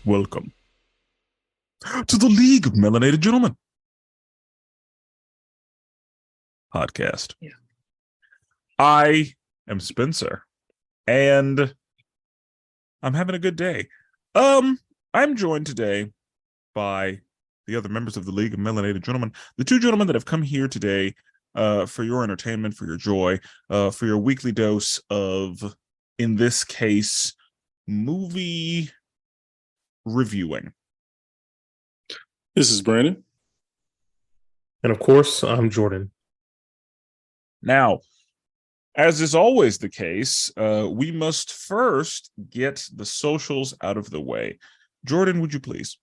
Welcome to the League of Melanated Gentlemen podcast. Yeah. I am Spenser, and I'm having a good day. I'm joined today by the other members of the League of Melanated Gentlemen, the two gentlemen that have come here today for your entertainment, for your joy, for your weekly dose of, in this case, movie reviewing. This is Brandon. And of course, I'm Jordan. Now, as is always the case, we must first get the socials out of the way. Jordan, would you please?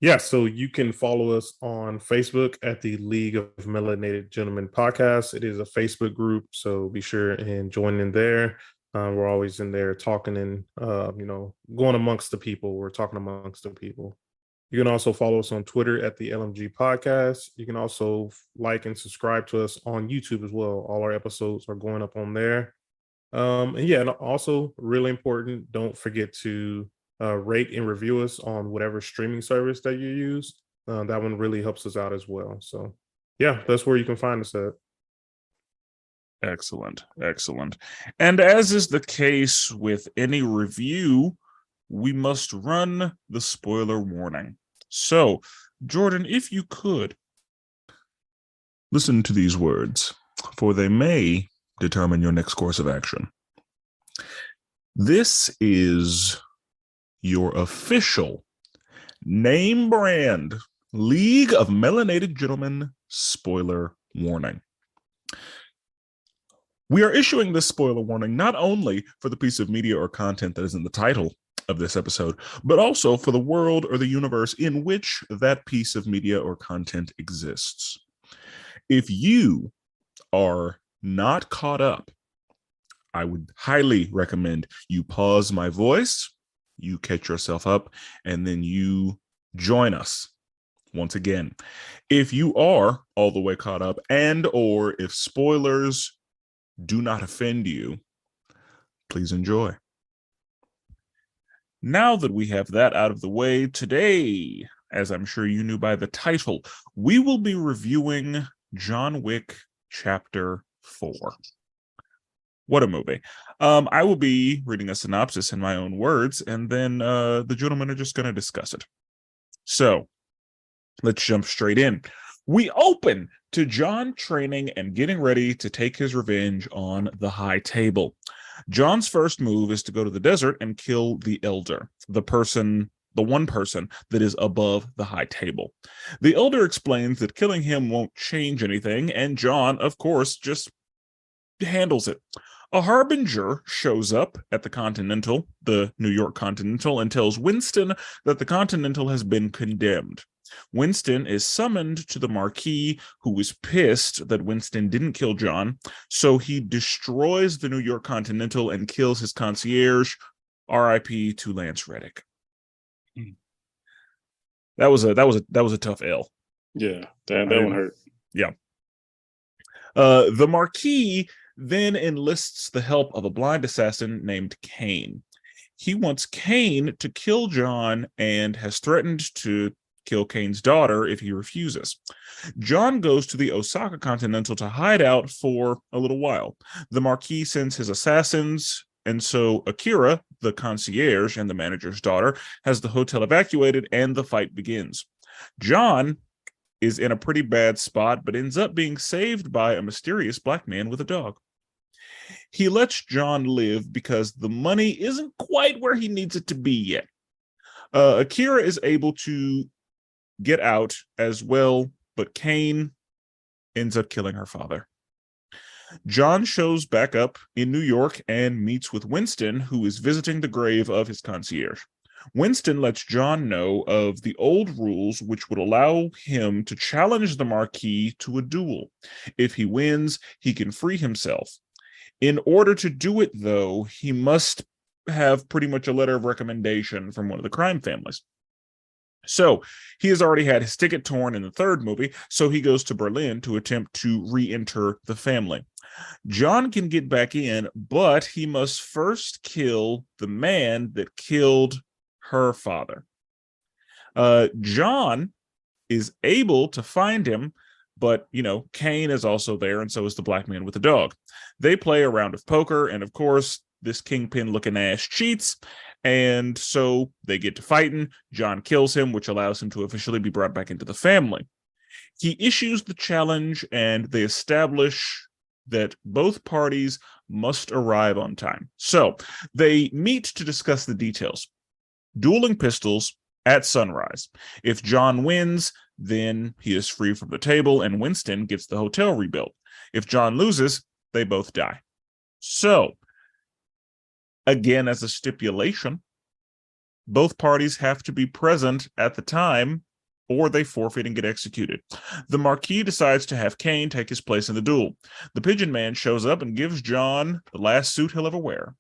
Yeah, so you can follow us on Facebook at the League of Melanated Gentlemen podcast. It is a Facebook group, so be sure and join in there. We're always in there talking and, going amongst the people. We're talking amongst the people. You can also follow us on Twitter at the LMG podcast. You can also like and subscribe to us on YouTube as well. All our episodes are going up on there. And also really important, don't forget to rate and review us on whatever streaming service that you use. That one really helps us out as well. So yeah, that's where you can find us at. Excellent. And as is the case with any review, we must run the spoiler warning. So, Jordan, if you could, listen to these words, for they may determine your next course of action. This is your official name brand League of Melanated Gentlemen spoiler warning. We are issuing this spoiler warning not only for the piece of media or content that is in the title of this episode, but also for the world or the universe in which that piece of media or content exists. If you are not caught up, I would highly recommend you pause my voice, you catch yourself up, and then you join us once again. If you are all the way caught up, and or if spoilers do not offend you, please enjoy. Now that we have that out of the way, today, as I'm sure you knew by the title, we will be reviewing John Wick Chapter 4. What a movie. I will be reading a synopsis in my own words, and then the gentlemen are just going to discuss it. So, let's jump straight in. We open to John training and getting ready to take his revenge on the High Table. John's first move is to go to the desert and kill the Elder, the one person that is above the High Table. The Elder explains that killing him won't change anything, and John, of course, just handles it. A harbinger shows up at the Continental, the New York Continental, and tells Winston that the Continental has been condemned. Winston is summoned to the Marquis, who is pissed that Winston didn't kill John, so he destroys the New York Continental and kills his concierge. R.I.P. to Lance Reddick. That was a tough L. Yeah, that one hurt. Yeah. The Marquis then enlists the help of a blind assassin named Kane. He wants Kane to kill John and has threatened to kill Kane's daughter if he refuses. John goes to the Osaka Continental to hide out for a little while. The Marquis sends his assassins, and so Akira, the concierge and the manager's daughter, has the hotel evacuated and the fight begins. John is in a pretty bad spot, but ends up being saved by a mysterious black man with a dog. He lets John live because the money isn't quite where he needs it to be yet. Akira is able to get out as well, but Kane ends up killing her father. John shows back up in New York and meets with Winston, who is visiting the grave of his concierge. Winston lets John know of the old rules which would allow him to challenge the Marquis to a duel. If he wins, he can free himself. In order to do it, though, he must have pretty much a letter of recommendation from one of the crime families. So he has already had his ticket torn in the third movie, so he goes to Berlin to attempt to re-enter the family. John can get back in, but he must first kill the man that killed her father. John is able to find him, but, Kane is also there, and so is the black man with the dog. They play a round of poker, and of course, this kingpin-looking ass cheats, and so they get to fighting. John kills him, which allows him to officially be brought back into the family. He issues the challenge, and they establish that both parties must arrive on time. So they meet to discuss the details. Dueling pistols at sunrise. If John wins, then he is free from the table, and Winston gets the hotel rebuilt. If John loses, they both die. So, again, as a stipulation, both parties have to be present at the time, or they forfeit and get executed. The Marquis decides to have Kane take his place in the duel. The Pigeon Man shows up and gives John the last suit he'll ever wear.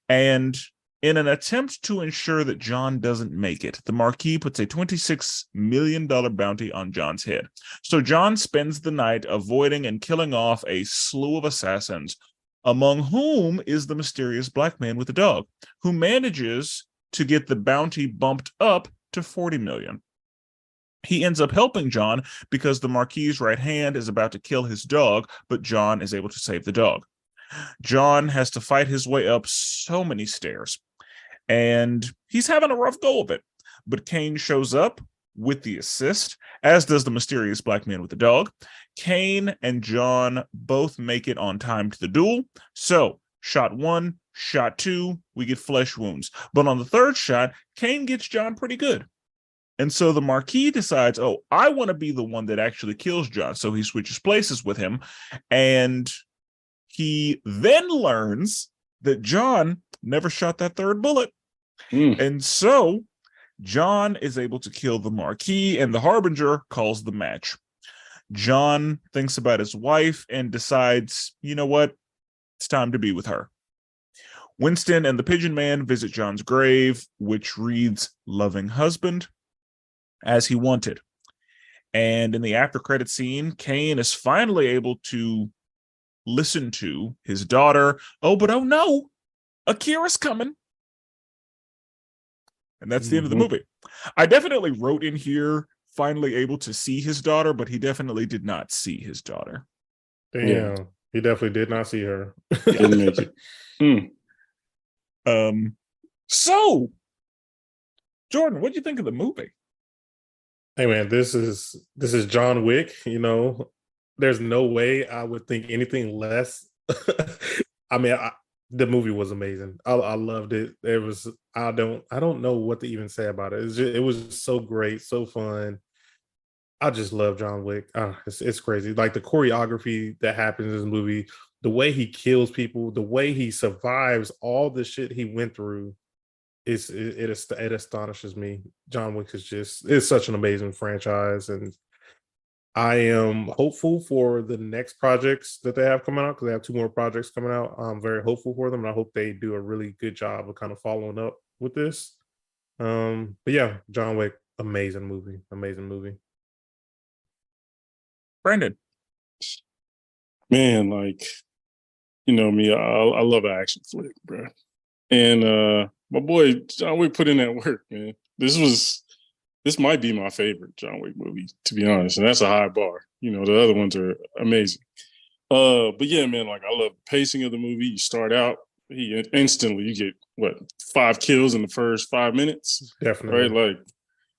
And in an attempt to ensure that John doesn't make it, the Marquis puts a $26 million bounty on John's head. So John spends the night avoiding and killing off a slew of assassins, among whom is the mysterious black man with the dog, who manages to get the bounty bumped up to $40 million. He ends up helping John because the Marquis's right hand is about to kill his dog, but John is able to save the dog. John has to fight his way up so many stairs, and he's having a rough go of it. But Kane shows up with the assist, as does the mysterious black man with the dog. Kane and John both make it on time to the duel. So, shot 1, shot 2, we get flesh wounds. But on the third shot, Kane gets John pretty good. And so the Marquis decides, I want to be the one that actually kills John. So he switches places with him. And he then learns that John never shot that third bullet. And so John is able to kill the Marquis, and the Harbinger calls the match. John thinks about his wife and decides, you know what? It's time to be with her. Winston and the Pigeon Man visit John's grave, which reads, "Loving husband," as he wanted. And in the after credit scene, Kane is finally able to listen to his daughter. Oh no, Akira's coming. And that's the end of the movie. I definitely wrote in here, finally able to see his daughter, but he definitely did not see his daughter. Damn, he definitely did not see her. Didn't make it. So, Jordan, what do you think of the movie? Hey man, this is John Wick. There's no way I would think anything less. I mean, the movie was amazing. I loved it. It was. I don't know what to even say about it. It was so great, so fun. I just love John Wick. It's crazy. Like the choreography that happens in this movie, the way he kills people, the way he survives all the shit he went through. It astonishes me. John Wick is such an amazing franchise, and I am hopeful for the next projects that they have coming out, because they have 2 more projects coming out. I'm very hopeful for them, and I hope they do a really good job of kind of following up with this. But yeah, John Wick, amazing movie. Brandon. Man, me, I love an action flick, bro. And my boy John Wick put in that work, man. This might be my favorite John Wick movie, to be honest, and that's a high bar. The other ones are amazing. But yeah, man, I love the pacing of the movie. You start out, instantly you get 5 kills in the first 5 minutes, definitely, right?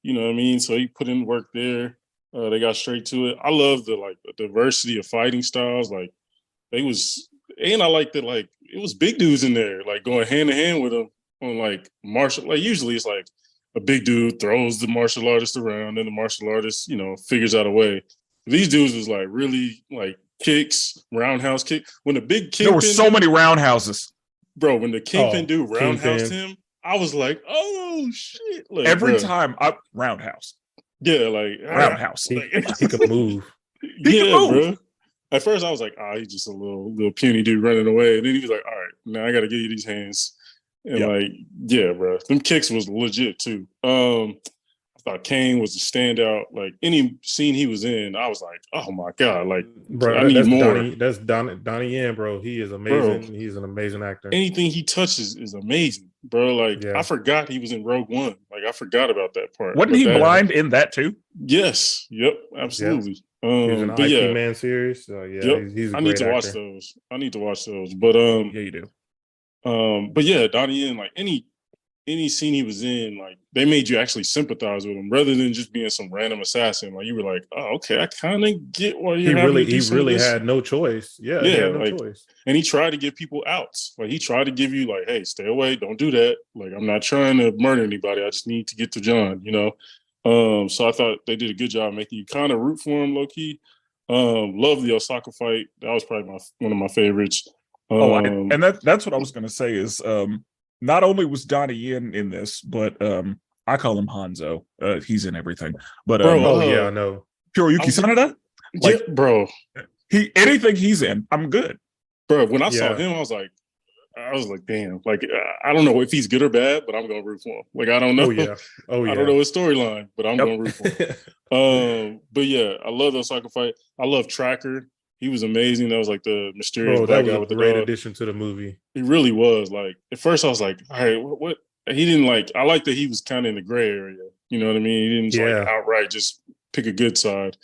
You know what I mean. So he put in work there. They got straight to it. I love the diversity of fighting styles. And I like that it was big dudes in there, going hand in hand with them on martial. Usually it's a big dude throws the martial artist around, and the martial artist, figures out a way. These dudes was really kicks, roundhouse kick. When the big kingpin, there were so many roundhouses, bro. When the kingpin dude roundhoused him, I was like, oh shit! Every time roundhouse. Yeah, roundhouse. He could move. Bro. At first, I was like, he's just a little puny dude running away. And then he was like, all right, now I got to give you these hands. And bro, them kicks was legit too. I thought Kane was a standout. Any scene he was in, I was like, oh my God, bro, I need more. That's Donnie Yen, bro. He is amazing. Bro, he's an amazing actor. Anything he touches is amazing. bro. Like Yeah. I forgot he was in Rogue One. Like I forgot about that part. Wasn't But he that, blind in that too? yes, yep, absolutely. He was in the But IT yeah, Man series. So yeah, yep. he's a I need great to watch actor. those. I need to watch those. But Yeah, you do. but yeah, Donnie Yen, like any scene he was in, like they made you actually sympathize with him rather than just being some random assassin. Like you were like, oh, okay, I kind of get why you're having to do some of this. Had no choice. Yeah, he Yeah, had no like, choice. and he tried to give people outs. Like he tried to give you like, hey, stay away, don't do that. Like I'm not trying to murder anybody. I just need to get to John, you know. So I thought they did a good job making you kind of root for him, low key. Love the Osaka fight. That was probably one of my favorites. And that's what I was gonna say is not only was Donnie Yen in this, but I call him Hanzo. He's in everything. But Oh yeah, I know. Hiroyuki Sanada, like yeah, bro. Anything he's in, I'm good. Bro, when I saw him, I was like, damn. Like I don't know if he's good or bad, but I'm gonna root for him. Like I don't know. Oh yeah. I don't know his storyline, but I'm gonna root for him. But yeah, I love the Osaka fight. I love Tracker. He was amazing. That was like the mysterious black guy with the dog. Great addition to the movie. He really was. Like at first, I was like, all right, what? He didn't like. I like that he was kind of in the gray area. You know what I mean? He didn't like outright just pick a good side.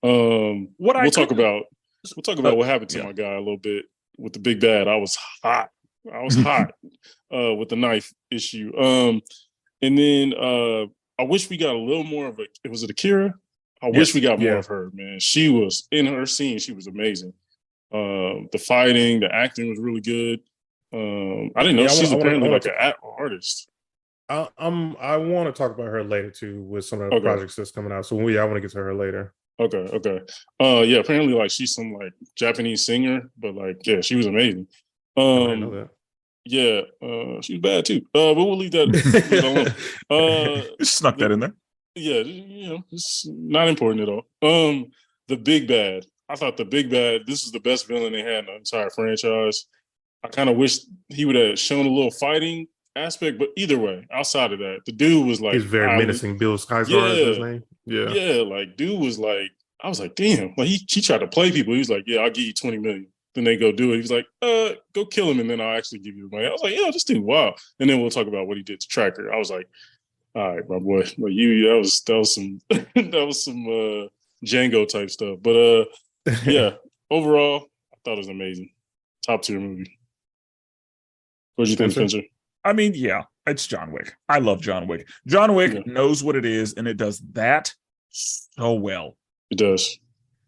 We'll talk about what happened to my guy a little bit with the big bad. I was hot with the knife issue. And then I wish we got a little more of a. Was it Akira? I wish we got more of her, man. She was in her scene. She was amazing. The fighting, the acting was really good. I didn't know she's apparently like an artist. I want to talk about her later too with some of the projects that's coming out. So I want to get to her later. Okay. Yeah, apparently like she's some like Japanese singer, but like yeah, she was amazing. I didn't know that. Yeah, she was bad too. But we'll leave that alone. Just snuck that in there. Yeah, you know, it's not important at all. The big bad. I thought the big bad. This is the best villain they had in the entire franchise. I kind of wish he would have shown a little fighting aspect, but either way, outside of that, the dude was like he's very menacing. Bill Skarsgård is his name. Yeah, like dude was like, I was like, damn, like he tried to play people. He was like, yeah, I'll give you 20 million. Then they go do it. He was like, go kill him, and then I'll actually give you the money. I was like, yeah, this dude, wow. And then we'll talk about what he did to Tracker. I was like, all right, my boy, like that was some that was some Django type stuff. But yeah, overall, I thought it was amazing. Top tier movie. What did you think, Spencer? I mean, yeah, it's John Wick. I love John Wick. John Wick knows what it is, and it does that so well. It does.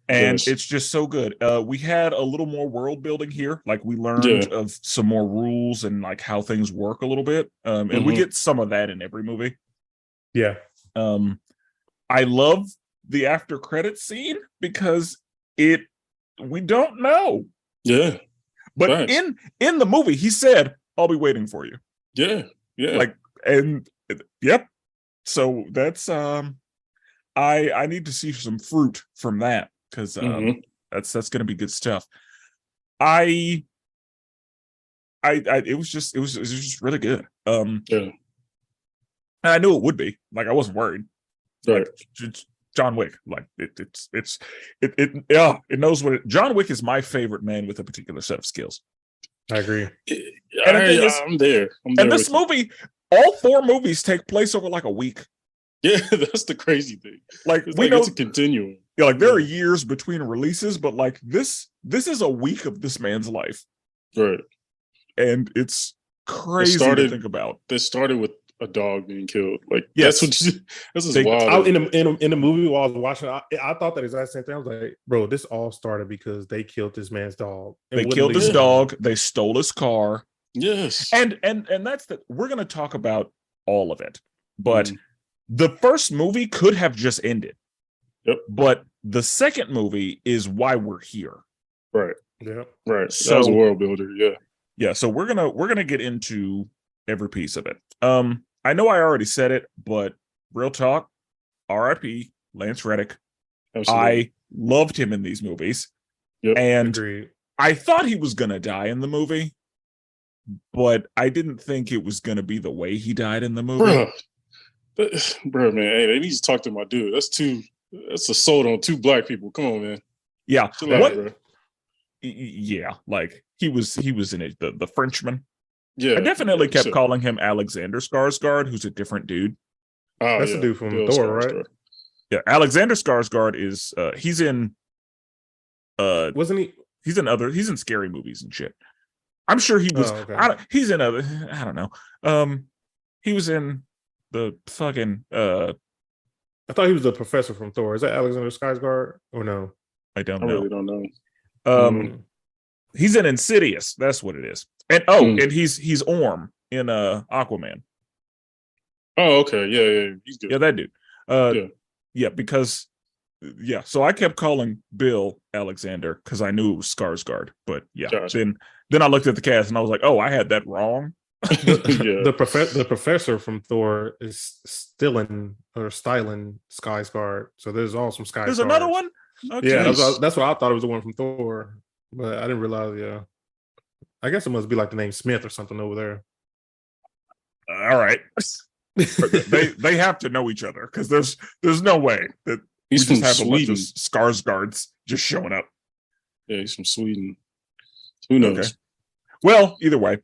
And it's just so good. We had a little more world building here. Like we learned of some more rules and like how things work a little bit. And we get some of that in every movie. Yeah. I love the after credit scene because we don't know. Yeah. But in the movie, he said, I'll be waiting for you. Yeah. Yeah. Like, and yep. So that's I need to see some fruit from that because that's gonna be good stuff. It was just really good. And I knew it would be. Like I wasn't worried. Right. Like, John Wick, like it knows what it. John Wick is my favorite man with a particular set of skills. I agree. I'm there. And this movie, all 4 movies take place over like a week. Yeah, that's the crazy thing. Like we know it's a continuum. Yeah, like there are years between releases, but like this is a week of this man's life. Right. And it's crazy to think about. They started with a dog being killed. Like that's wild. In the movie while I was watching, I thought that exact same thing. I was like, bro, this all started because they killed this man's dog. They killed his dog. They stole his car. Yes. And that's we're gonna talk about all of it. But the first movie could have just ended. Yep. But the second movie is why we're here. Right. Yeah. Right. So that was a world builder. Yeah. Yeah. So we're gonna get into every piece of it. I know I already said it, but real talk, R.I.P. Lance Reddick. Absolutely. I loved him in these movies. Yep. And agreed. I thought he was gonna die in the movie, but I didn't think it was gonna be the way he died in the movie. Bro, man, hey, they need to talk to my dude. That's assault on 2 black people. Come on, man. Yeah. Bro. Yeah, like he was in it, the Frenchman. Yeah, I definitely kept so, calling him Alexander Skarsgård, who's a different dude. oh That's the yeah, dude from Bill Thor, right? Skarsgård. Yeah, Alexander Skarsgård is he's in Wasn't he? he's in scary movies and shit. I'm sure he was. Oh, okay. He's in other. I don't know. He was in the fucking. I thought he was the professor from Thor. Is that Alexander Skarsgård or no? I don't I know. really don't know. Um, he's in Insidious. That's what it is. And and he's Orm in Aquaman. Oh, okay, yeah, he's good. Yeah, that dude. Yeah. Yeah, because yeah. So I kept calling Bill Alexander because I knew it was Skarsgård. But yeah, Gotcha. then I looked at the cast and I was like, oh, I had that wrong. The professor from Thor is styling Skarsgård. So there's also some Skarsgård. There's another one. Okay. Yeah, that's what I thought it was the one from Thor, but I didn't realize. Yeah, I guess it must be like the name Smith or something over there. All right. they have to know each other because there's no way that He's we from just have Sweden. a bunch of Skarsgårds just showing up. Yeah, he's from Sweden. Who knows? Okay. Well, either way,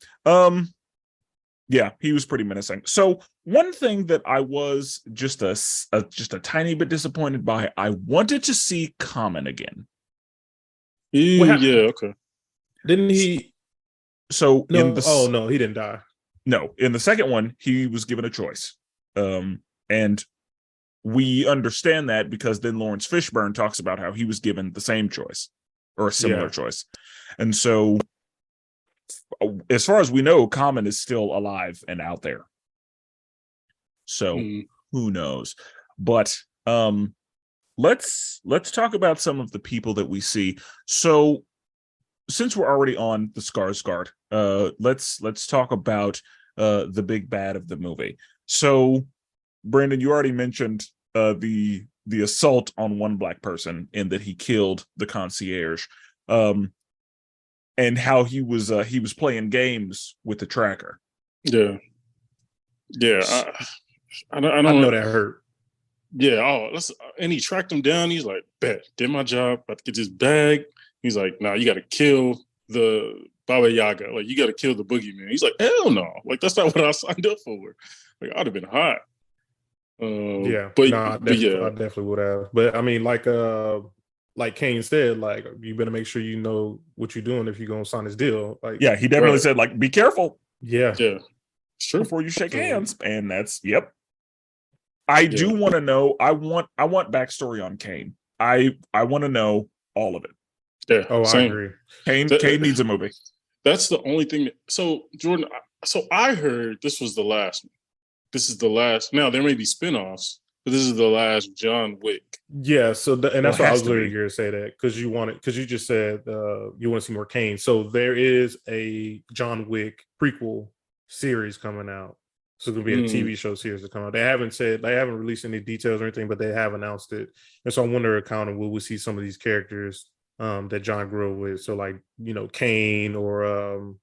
yeah, he was pretty menacing. So one thing that I was just a tiny bit disappointed by, I wanted to see Common again. Yeah, okay. Didn't he? So no, he didn't die. No, in the second one, he was given a choice. And we understand that because then Lawrence Fishburne talks about how he was given the same choice or a similar choice. And so as far as we know, Common is still alive and out there. So who knows? But let's talk about some of the people that we see. So since we're already on the Skarsgård, let's talk about the big bad of the movie. So Brandon, you already mentioned the assault on one black person and that he killed the concierge. And how he was playing games with the tracker. Yeah. I don't know that hurt. Yeah. And he tracked him down. He's like, bet, did my job, about to get this bag. He's like, nah, you got to kill the Baba Yaga. Like, you got to kill the boogeyman. He's like, hell no. Like, that's not what I signed up for. Like, I'd have been hot. I but definitely would have. But I mean, like Kane said, like, you better make sure you know what you're doing if you're gonna sign this deal. Like, yeah, he definitely said, like, be careful. Yeah. Sure. Before you shake hands. And that's I do want to know. I want backstory on Kane. I want to know all of it. Yeah. Oh, same. I agree. Kane needs a movie. That's the only thing. So Jordan, I heard this was the last one. This is the last. Now there may be spinoffs, but this is the last John Wick. Yeah, so and that's why I was literally going to say that because you just said you want to see more Kane. So there is a John Wick prequel series coming out. So it's going to be a TV show series to come out. They haven't released any details or anything, but they have announced it. And so I wonder, kind of, will we see some of these characters that John grew up with? So like, Kane or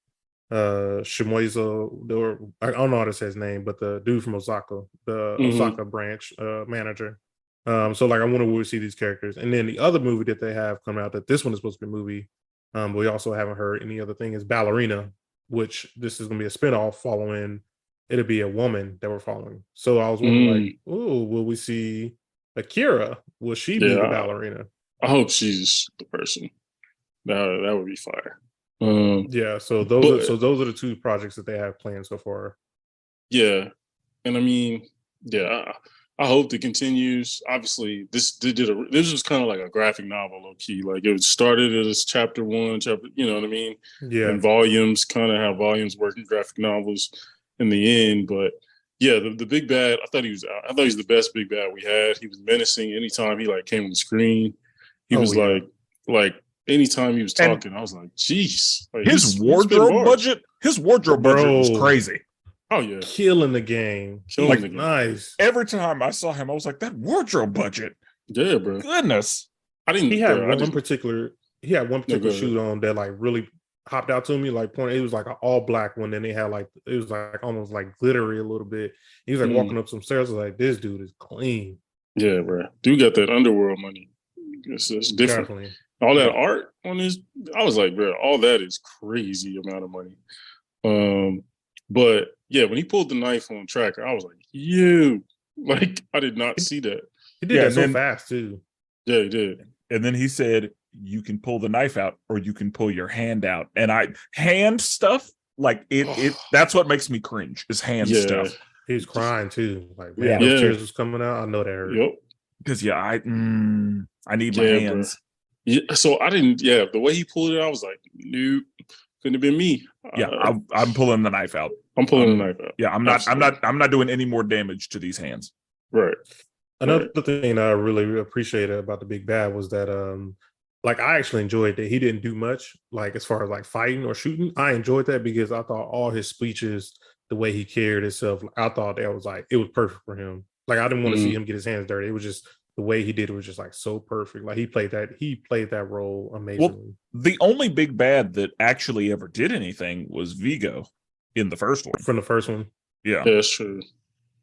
Shimoizo, or I don't know how to say his name, but the dude from Osaka, the Osaka branch manager. So like, I wonder where we see these characters. And then the other movie that they have coming out, that this one is supposed to be a movie, but we also haven't heard any other thing, is Ballerina, which this is going to be a spinoff following. It'll be a woman that we're following. So I was wondering, like, oh, will we see Akira? Will she be the ballerina? I hope she's the person. That would be fire. So those are the two projects that they have planned so far. Yeah, and I mean, I hope it continues. Obviously, this was kind of like a graphic novel, low key. Like, it started as chapter 1, you know what I mean? Yeah, and volumes, kind of how volumes work in graphic novels in the end. But yeah, the big bad, I thought he was the best big bad we had. He was menacing anytime he like came on the screen. He was like anytime he was talking, I was like, geez. Like, his wardrobe budget was crazy. Oh yeah, killing the game. Nice. Every time I saw him, I was like, that wardrobe budget. Yeah, bro. Goodness. He had one particular shoot on that like really hopped out to me. Like, it was like an all black one, and they had like, it was like almost like glittery a little bit. He was like walking up some stairs. I was like, this dude is clean. Yeah, bro. Dude got that underworld money. It's different. Definitely. All that art on his, I was like, bro, all that is crazy amount of money. But yeah, when he pulled the knife on Tracker, I was like, "You!" Like I did not see that. He did that so fast too. Yeah, he did. And then he said, "You can pull the knife out, or you can pull your hand out." And hand stuff, like it that's what makes me cringe is hand stuff. He was crying too. Like, man, those tears was coming out. I know that hurt. Yep. Because I need my hands. Bro. Yeah, so I didn't. Yeah, the way he pulled it, I was like, "Nope, couldn't have been me." Yeah, I'm pulling the knife out. I'm pulling the knife out. Yeah, I'm not doing any more damage to these hands. Right. Another thing I really appreciated about the Big Bad was that like I actually enjoyed that he didn't do much like as far as like fighting or shooting. I enjoyed that because I thought all his speeches, the way he carried himself, I thought that was like it was perfect for him. Like I didn't want to see him get his hands dirty. It was just the way he did it was just like so perfect. Like he played that role amazingly. Well, the only Big Bad that actually ever did anything was Vigo in the first one. From the first one. Yeah. That's true.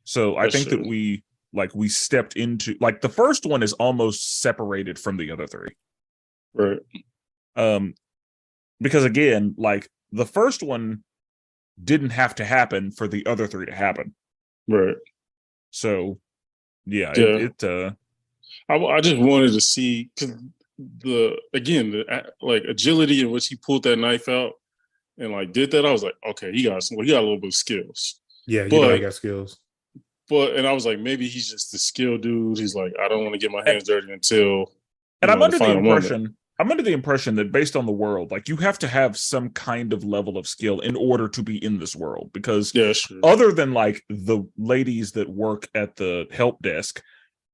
So I think that we stepped into like the first one is almost separated from the other three. Right. Because again, like the first one didn't have to happen for the other three to happen. Right. So I just wanted to see because the like agility in which he pulled that knife out and like did that, I was like, okay, he got a little bit of skills. Yeah, he got skills. And I was like, maybe he's just the skill dude. He's like, I don't want to get my hands dirty until. And I'm under the impression that based on the world, like you have to have some kind of level of skill in order to be in this world. Because other than like the ladies that work at the help desk,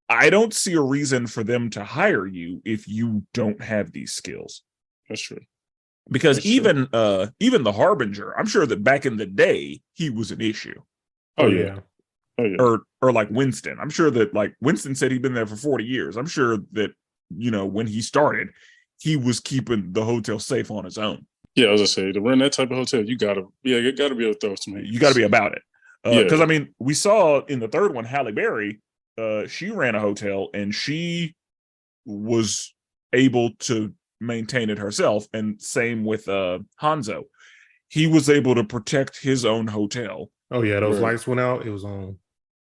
I don't see a reason for them to hire you if you don't have these skills. That's true. Because even the Harbinger, I'm sure that back in the day he was an issue. Oh yeah. Or like Winston. I'm sure that like Winston said he'd been there for 40 years. I'm sure that, when he started, he was keeping the hotel safe on his own. Yeah, I was gonna say to run that type of hotel, you gotta be able to throw some hands. You gotta be about it. Because I mean, we saw in the third one, Halle Berry, she ran a hotel and she was able to maintain it herself. And same with Hanzo. He was able to protect his own hotel. Oh yeah, those lights went out, it was on.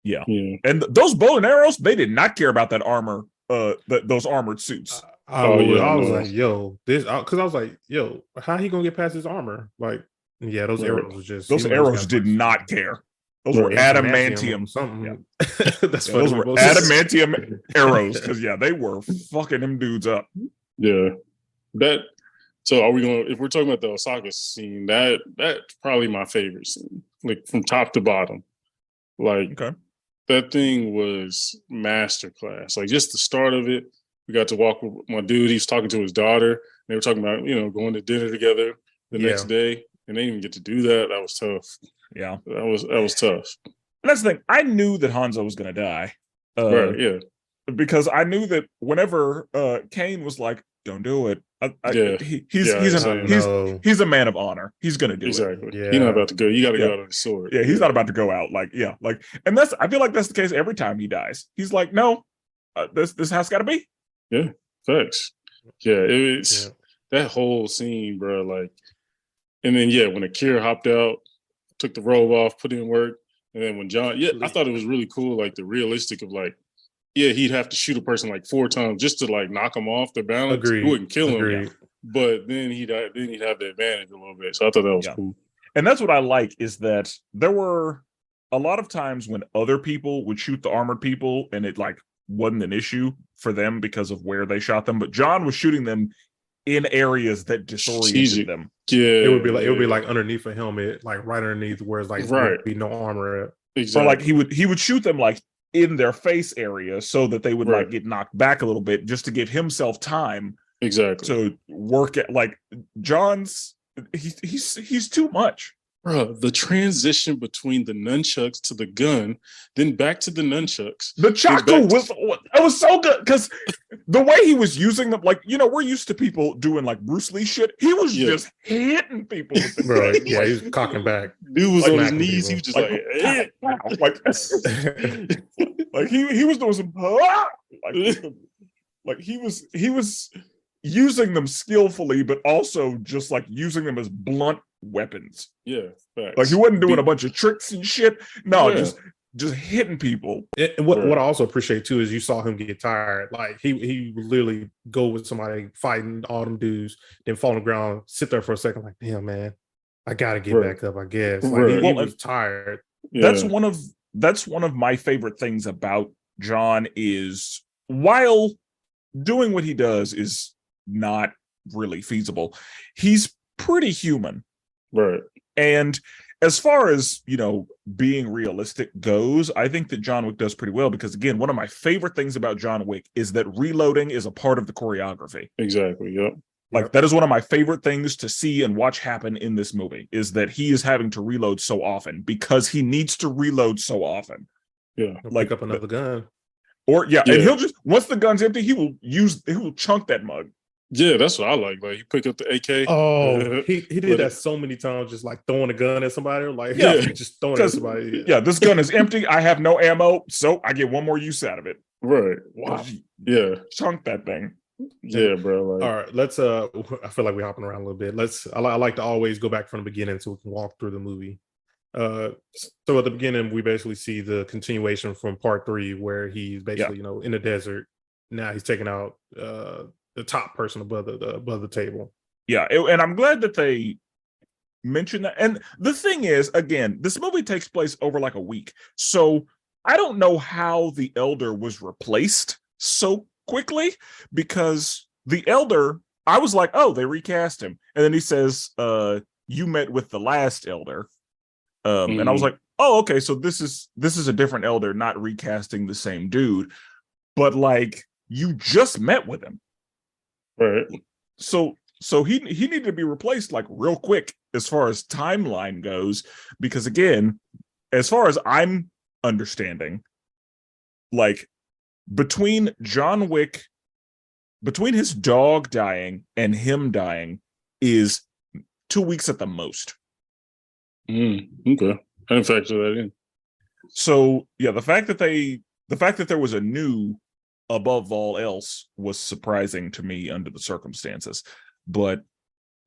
Yeah. And those bow and arrows, they did not care about that armor, those armored suits. I was like, yo, because I was like, yo, how he gonna get past his armor? Like, yeah, those arrows was just those arrows did not care. Those were adamantium. Something. Yeah. That's those were adamantium arrows because they were fucking them dudes up. Yeah. So are we going? If we're talking about the Osaka scene, that's probably my favorite scene, like from top to bottom. Like that thing was masterclass. Like just the start of it, we got to walk with my dude. He was talking to his daughter. They were talking about going to dinner together the next day, and they didn't even get to do that. That was tough. Yeah, that was tough. And that's the thing. I knew that Hanzo was going to die. Right. Yeah. Because I knew that whenever Kane was like, "Don't do it," he's a man of honor. He's gonna do it. Exactly. Yeah. He's not about to go. You got to go out on the sword. Yeah, he's not about to go out. And I feel like that's the case every time he dies. He's like, "No, this has got to be." Yeah, facts. Yeah, it's that whole scene, bro. Like, and then when Akira hopped out, took the robe off, put in work, and then when John, I thought it was really cool, like the realistic of like. Yeah, he'd have to shoot a person like 4 times just to like knock them off their balance. Agreed. He wouldn't kill him, but then he'd have the advantage a little bit. So I thought that was cool. And that's what I like is that there were a lot of times when other people would shoot the armored people and it like wasn't an issue for them because of where they shot them, but John was shooting them in areas that disoriented them. Yeah, it would be like underneath a helmet, like right underneath where it's like there would be no armor at. Exactly. Or like he would shoot them like in their face area so that they would like get knocked back a little bit just to give himself time to work at like John's he's too much. Bro, the transition between the nunchucks to the gun, then back to the nunchucks. The chaku was so good because the way he was using them, like, we're used to people doing like Bruce Lee shit. He was just hitting people. Bro, he was cocking back. Dude was on his knees. People. He was just like he was doing some like he was using them skillfully, but also just like using them as blunt weapons. Yeah, facts. Like he wasn't doing a bunch of tricks and shit. No, Yeah. just hitting people. What I also appreciate too is you saw him get tired. Like he would literally go with somebody fighting all them dudes, then fall on the ground, sit there for a second, like, damn man, I gotta get back up, I guess. Like he was tired. That's one of my favorite things about John is while doing what he does is not really feasible, he's pretty human. Right. And as far as, being realistic goes, I think that John Wick does pretty well because, again, one of my favorite things about John Wick is that reloading is a part of the choreography. Exactly, yep. Like, that is one of my favorite things to see and watch happen in this movie, is that he is having to reload so often because he needs to reload so often. Yeah. He'll pick up another gun. And he'll just, once the gun's empty, he will chunk that mug. Yeah, that's what I like. Like, you pick up the AK. Oh, he did that so many times, just like throwing a gun at somebody, or like just throwing it at somebody. Yeah, this gun is empty. I have no ammo, so I get one more use out of it. Right. Wow. Yeah. Chunk that thing. Yeah, bro. Like, all right, let's. I feel like we're hopping around a little bit. I like to always go back from the beginning so we can walk through the movie. So at the beginning, we basically see the continuation from part 3, where he's basically, in the desert. Now he's taking out the top person above the table. Yeah, and I'm glad that they mentioned that. And the thing is, again, this movie takes place over like a week, so I don't know how the Elder was replaced so quickly, because the Elder, I was like, oh, they recast him, and then he says, "You met with the last Elder," and I was like, oh, okay, so this is a different Elder, not recasting the same dude, but like you just met with him. Right. So he needed to be replaced like real quick as far as timeline goes, because again, as far as I'm understanding, like between John Wick, between his dog dying and him dying is 2 weeks at the most. Okay. I didn't factor that in. So yeah, the fact that there was a new above all else was surprising to me under the circumstances, but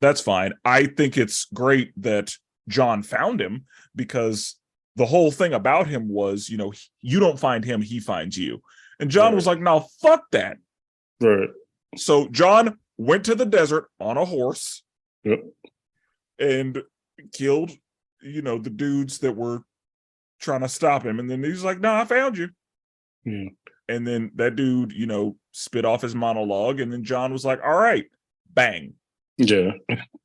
that's fine. I think it's great that John found him, because the whole thing about him was, you don't find him, he finds you. And John was like, no, fuck that. Right. So John went to the desert on a horse. Yep. And killed, the dudes that were trying to stop him. And then he's like, no, I found you. Yeah. And then that dude, spit off his monologue. And then John was like, all right, bang. Yeah.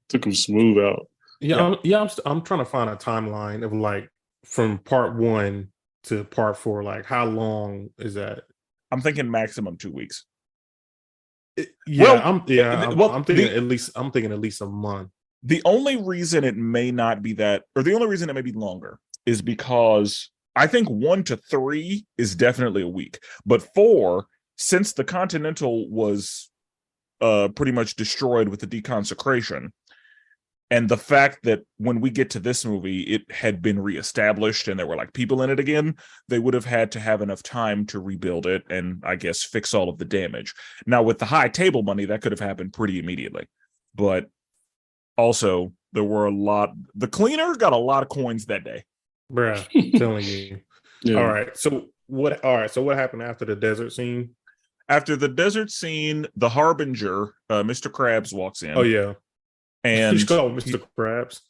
Took him smooth out. I'm trying to find a timeline of like from part 1 to part 4. Like, how long is that? I'm thinking maximum 2 weeks. I'm thinking at least a month. The only reason it may not be that, or the only reason it may be longer, is because I think 1 to 3 is definitely a week, but 4, since the Continental was pretty much destroyed with the deconsecration, and the fact that when we get to this movie, it had been reestablished and there were like people in it again, they would have had to have enough time to rebuild it and I guess fix all of the damage. Now with the high table money, that could have happened pretty immediately, but also there were the cleaner got a lot of coins that day. Bruh, I'm telling you. Yeah. All right. So what happened after the desert scene? After the desert scene, the Harbinger, Mr. Krabs walks in. Oh yeah. And he's called Mr. Krabs.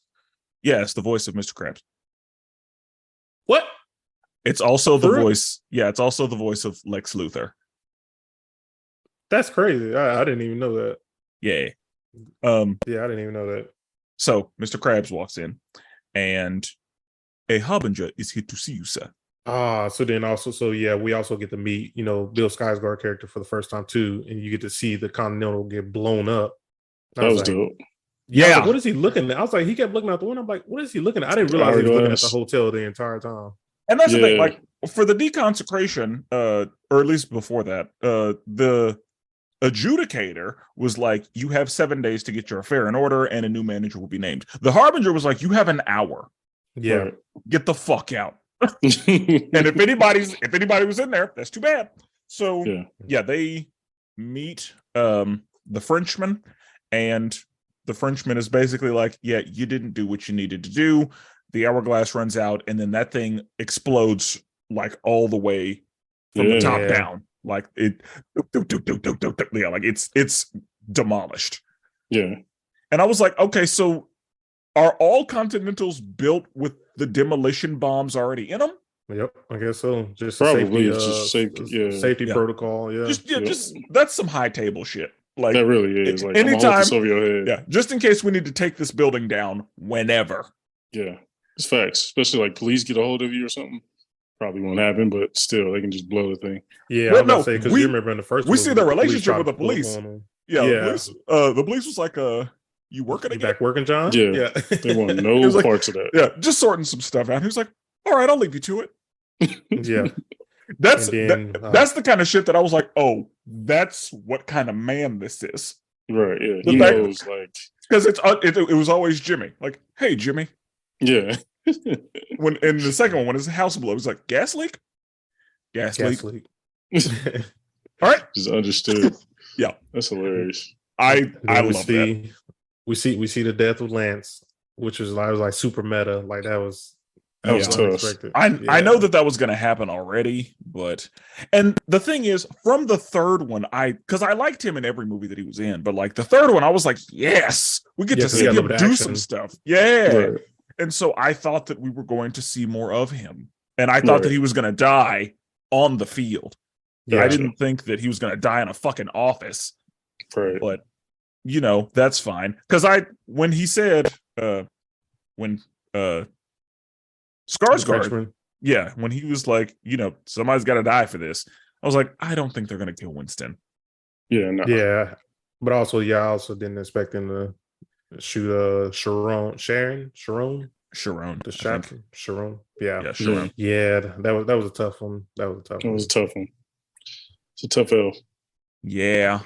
Yes, the voice of Mr. Krabs. What? It's also the voice. Yeah, it's also the voice of Lex Luthor. That's crazy. I didn't even know that. Yeah. I didn't even know that. So Mr. Krabs walks in, and a Harbinger is here to see you, sir. We also get to meet, Bill Skarsgård character for the first time too, and you get to see the Continental get blown up. That was dope. Yeah. Like, what is he looking at? I was like, he kept looking out the window. I'm like, what is he looking at? I didn't realize he was looking at the hotel the entire time. And that's the thing, like for the deconsecration, or at least before that, the adjudicator was like, you have 7 days to get your affair in order and a new manager will be named. The Harbinger was like, you have an hour. Yeah. Get the fuck out. And if anybody was in there, that's too bad. So they meet the Frenchman, and the Frenchman is basically like, yeah, you didn't do what you needed to do. The hourglass runs out, and then that thing explodes like all the way from the top down. Like it, yeah, like it's demolished. Yeah. And I was like, okay, so are all Continentals built with the demolition bombs already in them? Yep, I guess so. Just Probably safety protocol. Yeah, just that's some high table shit. Like that really is. Like anytime, I'm hold this over your head. Yeah, just in case we need to take this building down whenever. Yeah, it's facts. Especially like police get a hold of you or something. Probably won't happen, but still, they can just blow the thing. Yeah, well, I was about to say, because you remember in the first we see the relationship with the police. Yeah. The police was like, you working again? Back working, John? Yeah. They want no parts of that. Yeah, just sorting some stuff out. He was like, all right, I'll leave you to it. Yeah. That's the kind of shit that I was like, oh, that's what kind of man this is. Right, yeah. He knows, like... Because it was always Jimmy. Like, hey, Jimmy. Yeah. When in the second one, when his house blew, it was like, gas leak? Gas leak. All right. Just understood. Yeah. That's hilarious. I love that. We see the death of Lance, which was like super meta. Like that was tough. I know that was going to happen already, and the thing is, from the third one, because I liked him in every movie that he was in, but like the third one, I was like, yes, we get to see him do some stuff. Yeah. Right. And so I thought that we were going to see more of him, and I thought that he was going to die on the field. Yeah. I didn't think that he was going to die in a fucking office. Right. But that's fine. Because when he said when Skarsgård, when he was like, somebody's got to die for this, I was like, I don't think they're going to kill Winston. Yeah, no. Yeah, but also, I also didn't expect him to shoot Sharon. The shot Sharon. Yeah, Sharon. Yeah, that was a tough one. It was a tough one. It's a tough L. Yeah.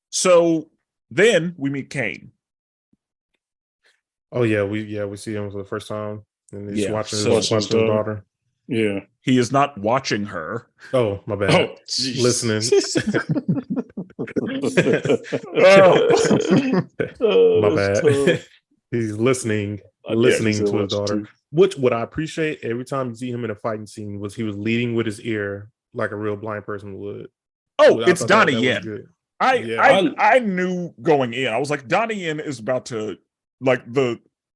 So then we meet Kane. Oh yeah, we see him for the first time, and he's watching his daughter. Yeah, he is not watching her. Oh, my bad. Oh, listening. My bad. He's listening to his daughter. Which what I appreciate every time you see him in a fighting scene was he was leading with his ear like a real blind person would. Oh, it's Donnie Yen. I knew going in. I was like, Donnie Yen is about to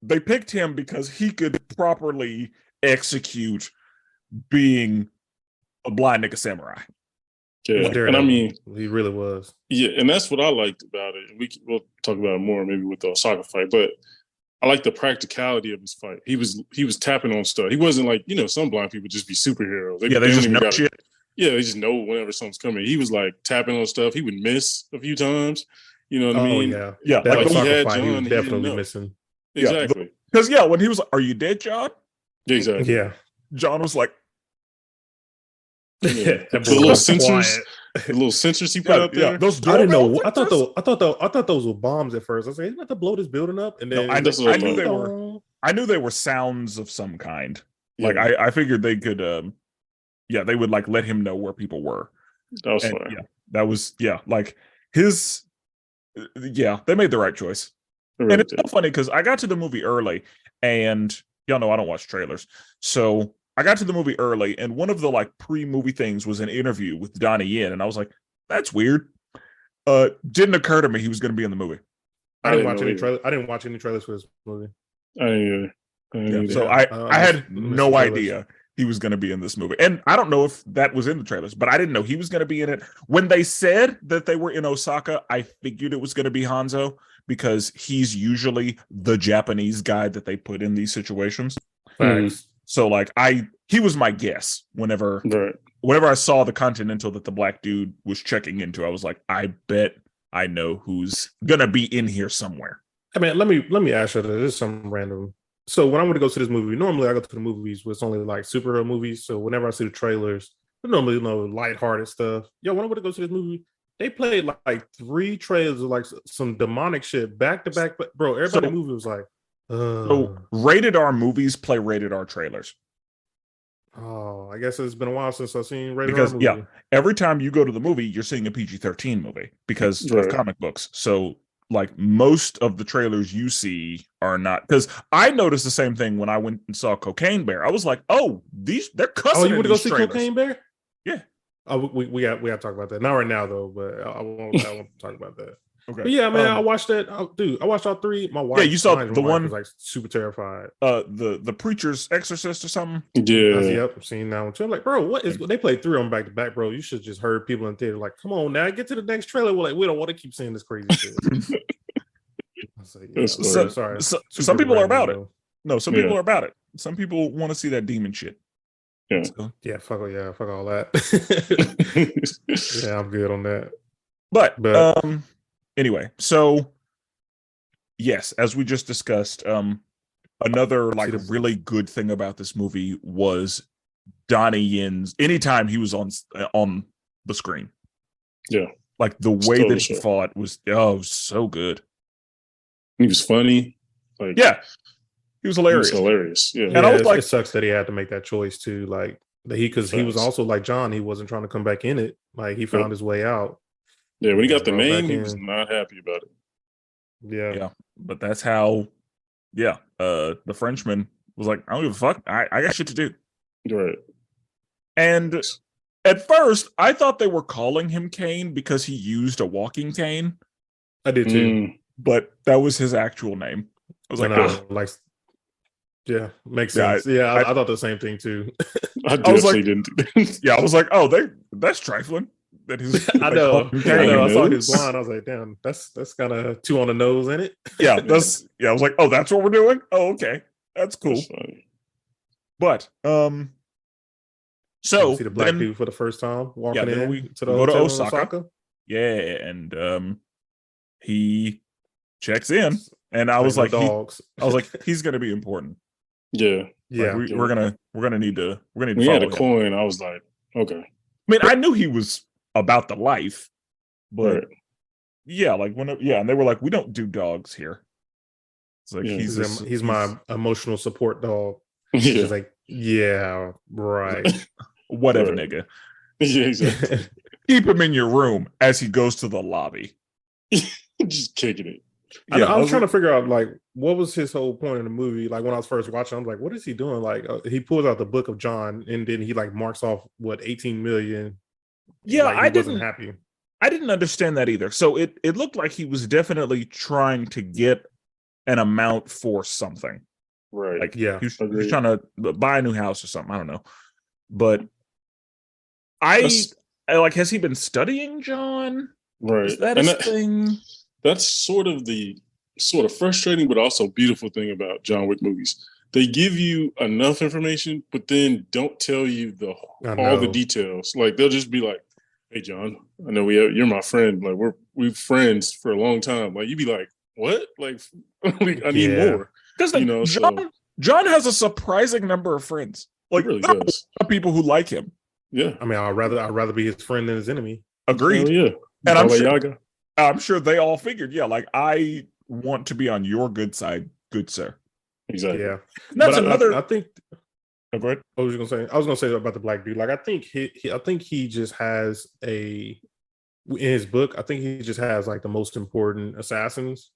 they picked him because he could properly execute being a blind nigga samurai. Yeah, and I mean, he really was. Yeah, and that's what I liked about it. We'll talk about it more maybe with the Osaka fight, but I like the practicality of his fight. He was tapping on stuff. He wasn't like, some blind people just be superheroes. They just know shit. Yeah, they just know whenever something's coming. He was like tapping on stuff. He would miss a few times. You know what I mean? Yeah. That like he had John, he was definitely missing. Exactly. Because when he was like, "Are you dead, John?" Exactly. Yeah. John was like, the little sensors, he put out there. Those I didn't know. I thought those were bombs at first. I was like, "You have to blow this building up," and then I knew they were sounds of some kind. Yeah. Like I figured they could. They would like let him know where people were. That was fun. Yeah, that was like his. Yeah, they made the right choice. Really and it's so funny because I got to the movie early, and y'all know I don't watch trailers, so I got to the movie early, and one of the like pre-movie things was an interview with Donnie Yen, and I was like, "That's weird." Didn't occur to me he was going to be in the movie. I didn't watch any trailers. I didn't watch any trailers for this movie. I didn't either. So I had no idea he was going to be in this movie, and I don't know if that was in the trailers, but I didn't know he was going to be in it. When they said that they were in Osaka, I figured it was going to be Hanzo, because he's usually the Japanese guy that they put in these situations. So like he was my guess whenever I saw the Continental that the black dude was checking into. I was like, I bet I know who's gonna be in here somewhere. I mean, let me ask you this. This is something random. So when I'm going to go to this movie, normally I go to the movies where it's only like superhero movies. So whenever I see the trailers, I normally lighthearted stuff. When I'm going to go to this movie, they played like 3 trailers of like some demonic shit back to back. But bro, everybody in the movie was like, So rated R movies play rated R trailers. Oh, I guess it's been a while since I've seen rated R movie. Every time you go to the movie, you're seeing a PG-13 movie because of comic books. So like most of the trailers you see are not, because I noticed the same thing when I went and saw Cocaine Bear. I was like, oh, they're cussing. Oh, you in want to go these see trailers. Cocaine Bear? Yeah. Oh, we got to talk about that. Not right now though, but I won't talk about that. Okay. But yeah, man, I watched that. Dude, I watched all three. My wife, you saw the one was like super terrified. The Preacher's Exorcist or something. Yeah. Yep, I've seen that one too. I'm like, bro, what is? They played 3 of them back to back, bro. You should just heard people in theater like, come on now, get to the next trailer. We're like, we don't want to keep saying this crazy shit. I was like, yeah, sorry. Some people are about it. Though. No, some people are about it. Some people want to see that demon shit. Yeah. So, fuck all that. Yeah, I'm good on that. But anyway, so yes, as we just discussed, another like really good thing about this movie was Donnie Yen's anytime he was on the screen. Yeah. Like the way that he fought was so good. He was funny. Like he was hilarious. Yeah. And I was like, it sucks that he had to make that choice too. Like because he was also like John, he wasn't trying to come back in it. Like he found his way out. Yeah, when he got the name, he was not happy about it. Yeah. But that's how the Frenchman was like, I don't give a fuck. I got shit to do. Right. And at first, I thought they were calling him Kane because he used a walking cane. I did too. But that was his actual name. I was like, yeah, makes sense. Yeah, I thought the same thing too. I definitely didn't. I was like, oh, that's trifling. That he's I know. I saw his blonde. I was like, damn, that's kind of 2 on the nose, ain't it? I was like, oh, that's what we're doing. Oh, okay, that's cool. That's funny. But so see the black dude for the first time walking in to the go to hotel Osaka. Yeah, and he checks in, and I was like, he's gonna be important. Yeah, like, we're gonna need to we follow had a him. coin. I was like, okay. I mean, I knew he was about the life, but right. And they were like, we don't do dogs here. It's like he's my emotional support dog. Yeah. He's like, yeah, right. Whatever, nigga. Yeah, exactly. Keep him in your room as he goes to the lobby. Just kicking it. I was trying to figure out like what was his whole point in the movie. Like when I was first watching, I'm like, what is he doing? Like he pulls out the book of John and then he like marks off 18 million. Yeah, like, wasn't happy. I didn't understand that either. So it looked like he was definitely trying to get an amount for something. Right. Like he was trying to buy a new house or something. I don't know. But I like, has he been studying John? Right. Is that his thing? That's sort of frustrating, but also beautiful thing about John Wick movies. They give you enough information, but then don't tell you all the details. Like they'll just be like, "Hey, John, I know you're my friend. Like we've friends for a long time." Like you'd be like, "What? Like I need more." Because John has a surprising number of friends. Like really there are a lot of people who like him. Yeah, I mean, I'd rather be his friend than his enemy. Agreed. Oh, yeah, and I'm sure they all figured, like I want to be on your good side, good sir. Exactly. Yeah, and that's another. I think. Oh, go ahead. What was you gonna say? I was gonna say about the black dude. Like I think he just has in his book. I think he just has like the most important assassins.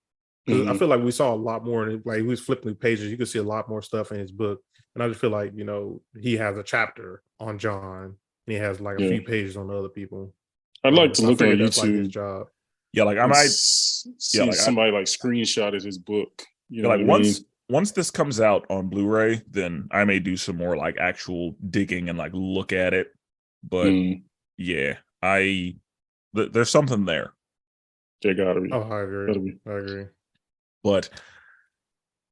I feel like we saw a lot more in it. Like he was flipping through pages. You could see a lot more stuff in his book. And I just feel like, he has a chapter on John and he has like a few pages on other people. I'd like to look on YouTube. Like his job. Yeah, like I might see somebody like screenshotted his book. Like once this comes out on Blu-ray, then I may do some more like actual digging and like look at it. But there's something there. There gotta be. Oh, I agree. But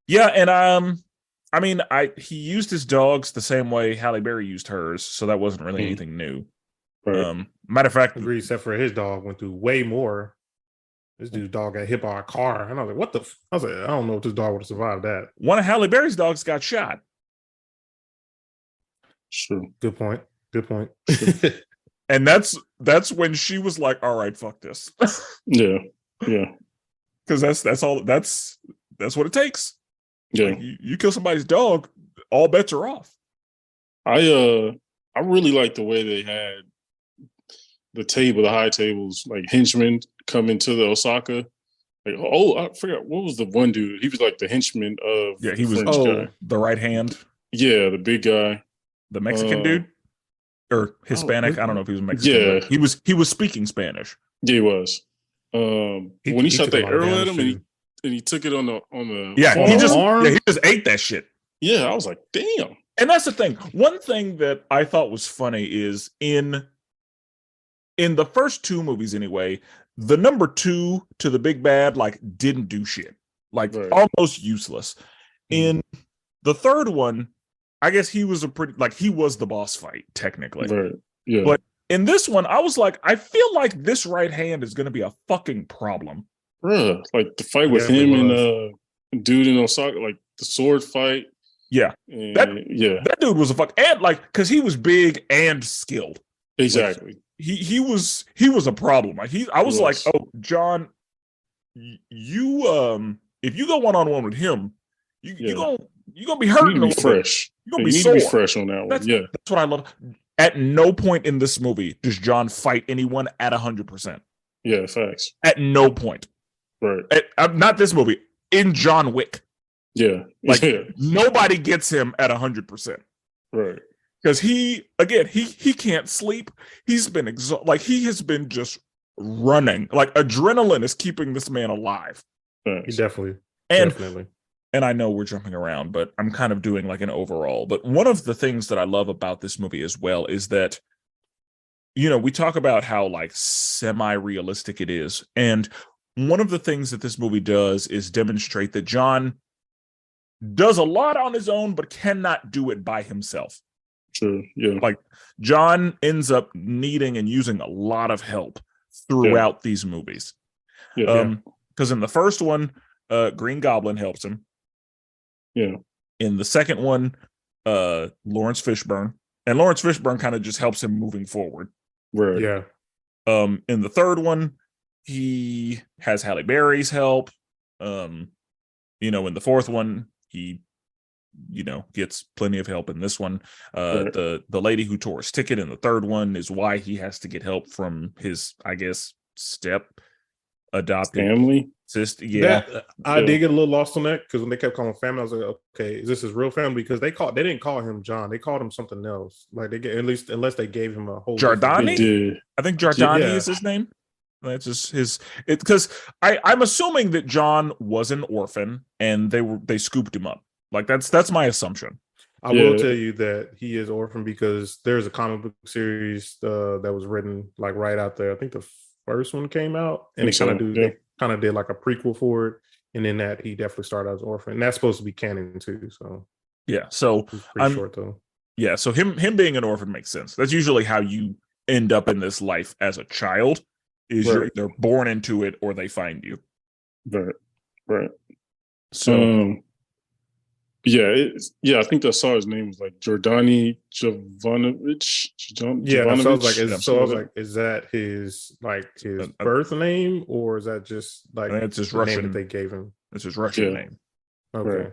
yeah, and I mean, he used his dogs the same way Halle Berry used hers, so that wasn't really anything new. Right. Matter of fact, agree, except for his dog went through way more. This dude's dog got hit by a car, and I was like, "What the?" I was like, "I don't know if this dog would have survived that." One of Halle Berry's dogs got shot. Sure. Good point. And that's when she was like, "All right, fuck this." Yeah. Because that's what it takes. Yeah. Like, you kill somebody's dog, all bets are off. I really like the way they had the high tables, like henchmen come into the Osaka, Like, oh, I forgot what was the one dude. He was like the henchman of Yeah, the he was French guy. the right hand, Yeah, the big guy. the Mexican dude or Hispanic. I don't know if he was Mexican, Yeah, but he was speaking Spanish. yeah, he was. When he shot took a that lot of arrow at damage, him, too. and he took it on the Yeah, On he the just arm? he just ate that shit. Yeah, I was like, damn. And that's the thing. One thing that I thought was funny is in the first two movies anyway, the number 2 to the big bad like didn't do shit. Like Right. almost useless. In the third one, I guess he was he was the boss fight technically. Right. Yeah. But in this one, I was like, I feel like this right hand is going to be a fucking problem. Bruh, like the fight with him and dude in Osaka, like the sword fight. Yeah. That dude was a fuck, and like because he was big and skilled. Exactly. Like, he was a problem. Like I was like, oh, John, you if you go one-on-one with him, you're gonna be hurting. You need to be fresh. You're gonna be be sore. To be fresh on that one. That's what I love. At no point in this movie does John fight anyone at 100%. Yeah, facts. At no point. Right. Not this movie. In John Wick. Yeah. Like nobody gets him at 100%. Right. Because he can't sleep. He's been like he has been just running. Like adrenaline is keeping this man alive. Thanks. Definitely. And I know we're jumping around, but I'm kind of doing like an overall. But one of the things that I love about this movie as well is that, you know, we talk about how like semi-realistic it is. And one of the things that this movie does is demonstrate that John does a lot on his own, but cannot do it by himself. True. Yeah. Like John ends up needing and using a lot of help throughout these movies. Yeah. Because in the first one, Green Goblin helps him. Yeah. In the second one, Lawrence Fishburne. And Lawrence Fishburne kind of just helps him moving forward. Right. Yeah. In the third one, he has Halle Berry's help. In the fourth one, he, gets plenty of help in this one. Right. The lady who tore his ticket in the third one is why he has to get help from his, I guess, adopted family. Sister. Yeah. I did get a little lost on that because when they kept calling him family, I was like, okay, is this his real family? Because they didn't call him John, they called him something else. Like at least unless they gave him a whole Giordani. I think Giordani is his name. That's just his. Because I'm assuming that John was an orphan and they scooped him up. Like that's my assumption. I will tell you that he is orphan because there's a comic book series that was written like right out there. I think the first one came out, and they kind of did like a prequel for it, and then that he definitely started as an orphan. And that's supposed to be canon too. So yeah, so pretty short though. Yeah, so him being an orphan makes sense. That's usually how you end up in this life as a child. Is you're either born into it or they find you. Right. So I think I saw his name was like Giordani Jovanovic. Yeah, so I was like, is that his birth name, or is that just like it's his the Russian name that they gave him? It's his Russian name. Okay.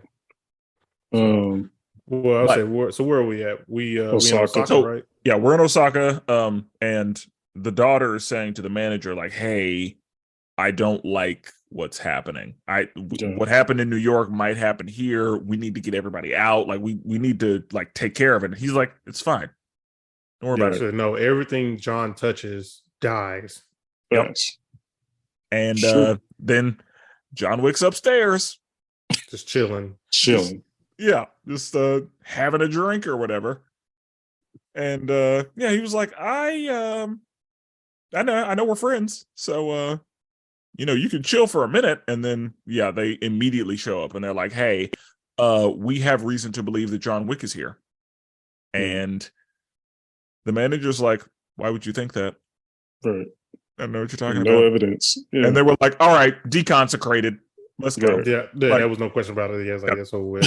Right. Well, I'll say so. Where are we at? We in Osaka, right? Yeah, we're in Osaka. And the daughter is saying to the manager, like, "Hey, I don't like what's happening. What happened in New York might happen here. We need to get everybody out. Like we need to like take care of it." And he's like, "It's fine. Don't worry about it." No, everything John touches dies. Yep. And then John Wick's upstairs, just chilling. Yeah, just having a drink or whatever. And he was like, I know we're friends, so you can chill for a minute. And then they immediately show up and they're like, hey, we have reason to believe that John Wick is here. And the manager's like, why would you think that? Right. I don't know what you're talking about. No evidence. Yeah. And they were like, all right, deconsecrated. Let's go. Yeah, there was no question about it. Yeah, I was like, that's so weird.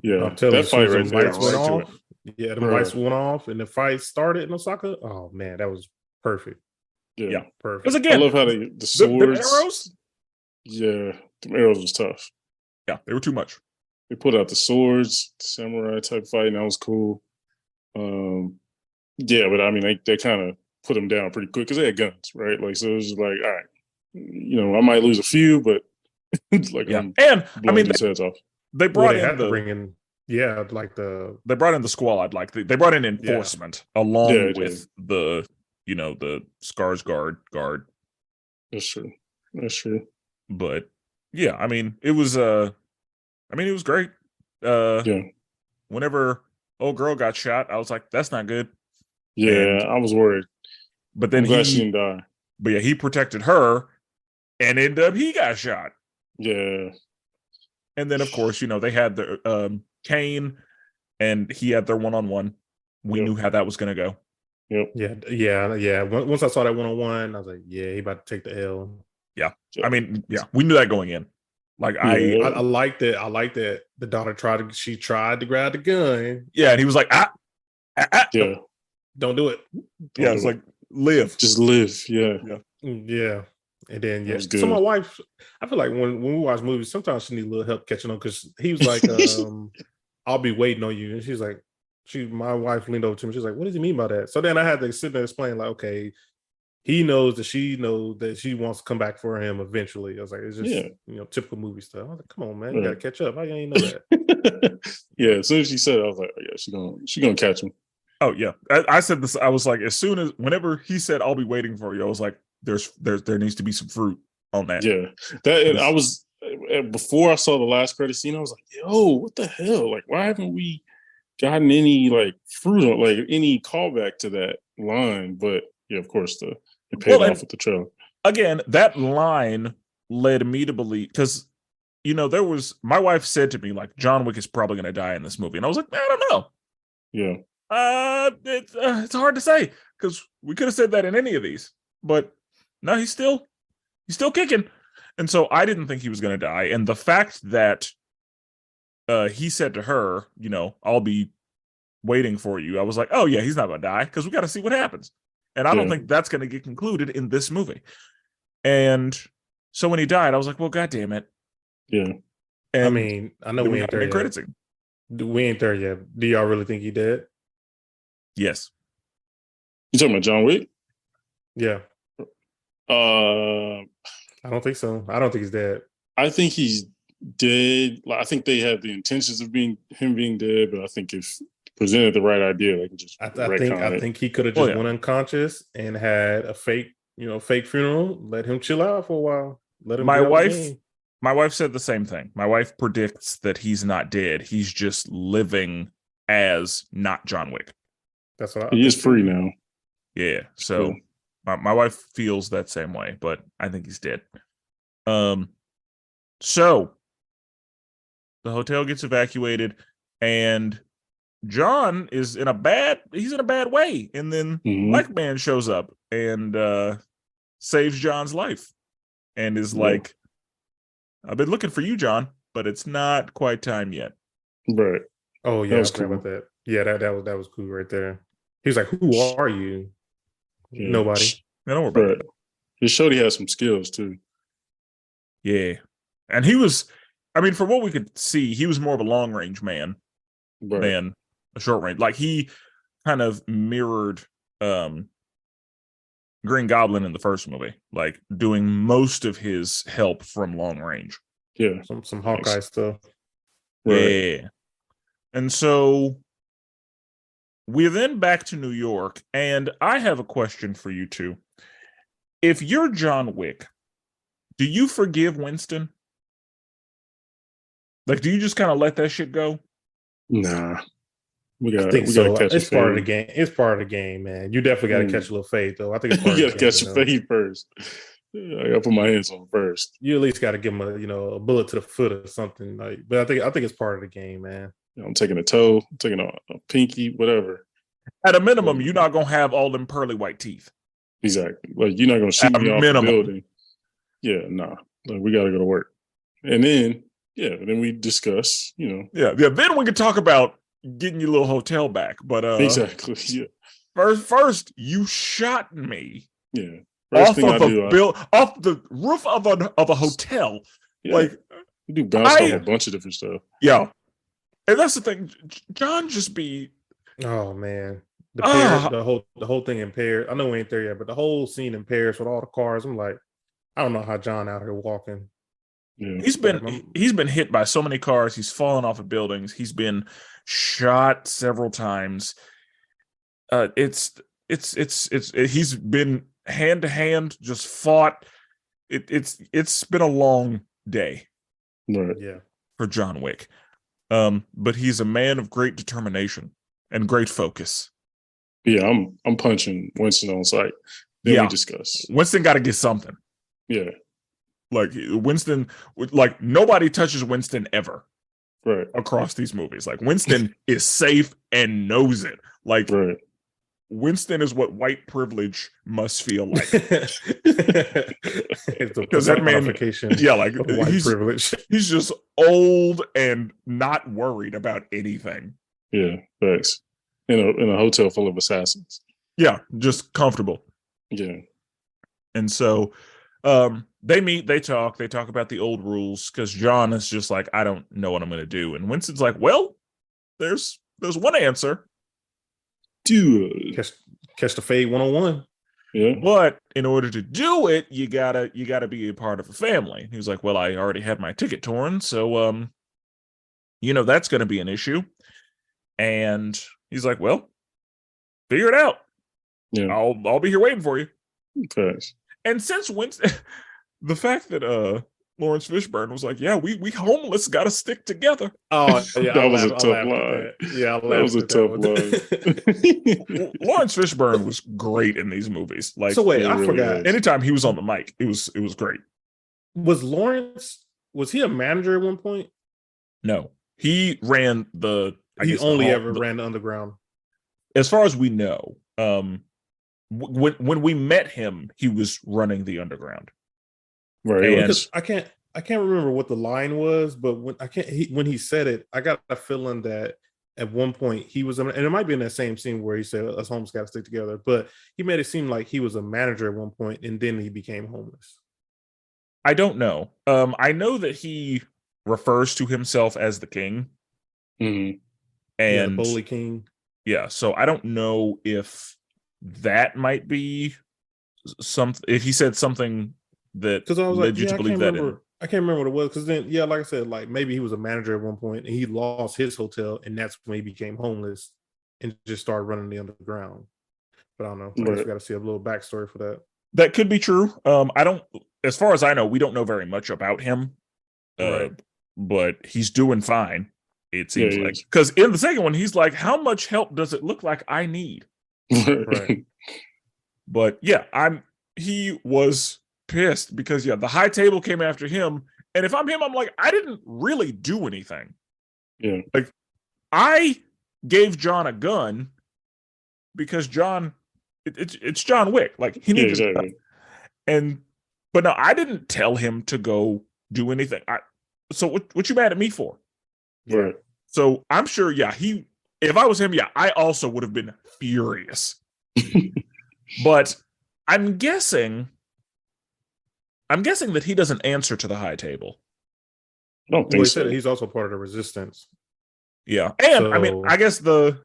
Yeah, I'm telling you, that fight right the there. lights went off. Yeah, the lights went off, and the fight started in Osaka. Oh man, that was perfect. Yeah, perfect. Because again, I love how the swords, the arrows. Yeah, the arrows was tough. Yeah, they were too much. They put out the swords, the samurai type fight, and that was cool. But I mean, they kind of put them down pretty quick because they had guns, right? Like, so it was just like, all right, I might lose a few, but like Yeah, I'm and I blowing mean these heads off. they Well, brought they in had to the bring in, like they brought in the squad, like they brought in enforcement along Yeah, with the the Skarsgård guard. that's true. That's true. But yeah, I mean it was great. Yeah. Whenever old girl got shot, I was like, that's not good. Yeah, And I was worried. but then I'm glad she didn't die. but yeah, he protected her, and ended up he got shot. Yeah. And then of course, they had the Kane, and he had their one-on-one. We knew how that was going to go. Yep. Yeah. Once I saw that 1-on-1, I was like, yeah, he about to take the L. Yeah. I mean, yeah, we knew that going in. Like Yeah. I liked it. I liked that the daughter tried to grab the gun. Yeah, and he was like, yeah. Don't do it. Yeah, it's like live. Just live. Yeah. Yeah. And then That was so my good. wife, I feel like when we watch movies, sometimes she needs a little help catching on, because he was like, I'll be waiting on you. And she's like, my wife leaned over to me. She's like, what does he mean by that? So then I had to sit there and explain, like, okay, he knows that she wants to come back for him eventually. I was like, it's just typical movie stuff. I was like, come on, man, you gotta catch up. How you ain't know that? Yeah, as soon as she said it, I was like, oh, yeah, she gonna catch him. Oh yeah, I said this. I was like, whenever he said, "I'll be waiting for you," I was like, there needs to be some fruit on that. Yeah, and I was before I saw the last credit scene. I was like, yo, what the hell? Like, why haven't we gotten any like fruit on, like any callback to that line? But yeah, of course, it paid off with the trailer. Again, that line led me to believe, because there was, my wife said to me, like, John Wick is probably going to die in this movie, and I was like, I don't know. Yeah. It's hard to say, because we could have said that in any of these, but no, he's still kicking, and so I didn't think he was going to die. And the fact that he said to her, I'll be waiting for you, I was like, oh yeah, he's not going to die, because we got to see what happens, and I don't think that's going to get concluded in this movie. And so when he died, I was like, well, god damn it. Yeah. And I mean, I know we ain't there yet. We ain't there yet. Do y'all really think he dead? Yes. You talking about John Wick? Yeah. I don't think so. I don't think he's dead. I think he's dead. Like, I think they have the intentions of him being dead, but I think if presented the right idea, they can just. I think he could have just went unconscious and had a fake funeral. Let him chill out for a while. Let him. My wife said the same thing. My wife predicts that he's not dead. He's just living as not John Wick. That's what he is free now. Yeah. So my wife feels that same way, but I think he's dead. So the hotel gets evacuated, and John is in a bad way. And then Black Man shows up and saves John's life, and is like, I've been looking for you, John, but it's not quite time yet. Right. Oh yeah, I forgot about that. Yeah, that was cool right there. He was like, "Who are you?" Yeah. Nobody. I don't worry about that. He showed he had some skills too. Yeah, and he was. I mean, from what we could see, he was more of a long range man than a short range. Like, he kind of mirrored Green Goblin in the first movie, like doing most of his help from long range. Yeah, some Hawkeye stuff. Right. Yeah, and so we're then back to New York, and I have a question for you two. If you're John Wick, do you forgive Winston? Like, do you just kind of let that shit go? Nah. I think so. It's part of the game. It's part of the game, man. You definitely got to catch a little fade, though. I think it's part you of the game. You got to catch a fade first. I got to put my hands on first. You at least got to give him a bullet to the foot or something. Like, but I think it's part of the game, man. I'm taking a toe, I'm taking a pinky, whatever. At a minimum, you're not gonna have all them pearly white teeth. Exactly. Like, you're not gonna shoot me off the building. Yeah, nah. Like, we got to go to work, and then then we discuss. Yeah. Then we can talk about getting your little hotel back. But exactly. Yeah. First, you shot me. Yeah. Off the roof of a hotel. Yeah. Like, you do bounce off a bunch of different stuff. Yeah. And that's the thing. John just be. Oh man, the whole thing in Paris. I know we ain't there yet, but the whole scene in Paris with all the cars. I'm like, I don't know how John out here walking. Yeah. He's been hit by so many cars. He's fallen off of buildings. He's been shot several times. He's been hand to hand, just fought. It's been a long day Right. Yeah. for John Wick. But he's a man of great determination and great focus. Yeah, I'm punching Winston on sight. Then we discuss. Winston got to get something. Yeah. Like Winston, like nobody touches Winston ever. Right. Across these movies. Like Winston is safe and knows it. Like Right. Winston is what white privilege must feel like. Because that man, like white privilege. He's just old and not worried about anything. Yeah, thanks. In a hotel full of assassins. Yeah, just comfortable. Yeah. And so they meet, they talk about the old rules because John is just like, I don't know what I'm going to do. And Winston's like, well, there's one answer. Dude. Catch the fade 101. Yeah. But in order to do it, you gotta be a part of a family. He was like, well, I already had my ticket torn, so that's going to be an issue. And he's like, well, figure it out. Yeah. I'll be here waiting for you. Thanks. And since Winston, the fact that Lawrence Fishburne was like, yeah, we homeless got to stick together. Oh, yeah, that was a tough line. Yeah, that was a tough line. Lawrence Fishburne was great in these movies. Like, so wait, I forgot. Anytime he was on the mic, it was great. Was he a manager at one point? No, he ran He only ever ran the underground. As far as we know, when we met him, he was running the underground. Right. And I can't remember what the line was, but when he said it, I got a feeling that at one point he was, and it might be in that same scene where he said us homeless got to stick together, but he made it seem like he was a manager at one point and then he became homeless. I don't know. I know that he refers to himself as the king. Mm-hmm. And the Bully King. Yeah, so I don't know if that might be something, if he said something that because I was led like, you to believe that. I can't remember what it was because then, yeah, like I said, like maybe he was a manager at one point and he lost his hotel and that's when he became homeless and just started running the underground. But I don't know. I guess we got to see a little backstory for that. That could be true. I don't, as far as I know, we don't know very much about him. Right. But he's doing fine. It seems like, is. because in the second one, he's like, how much help does it look like I need? Right. But yeah, he was pissed because the high table came after him. And if I'm him, I'm like, I didn't really do anything. Yeah. Like, I gave John a gun because John, it's John Wick. Like, he needs a gun. But no, I didn't tell him to go do anything. So what you mad at me for? Right. So I'm sure, if I was him, I also would have been furious. But I'm guessing that he doesn't answer to the high table. I don't think so. He's also part of the resistance. Yeah. And I mean, I guess the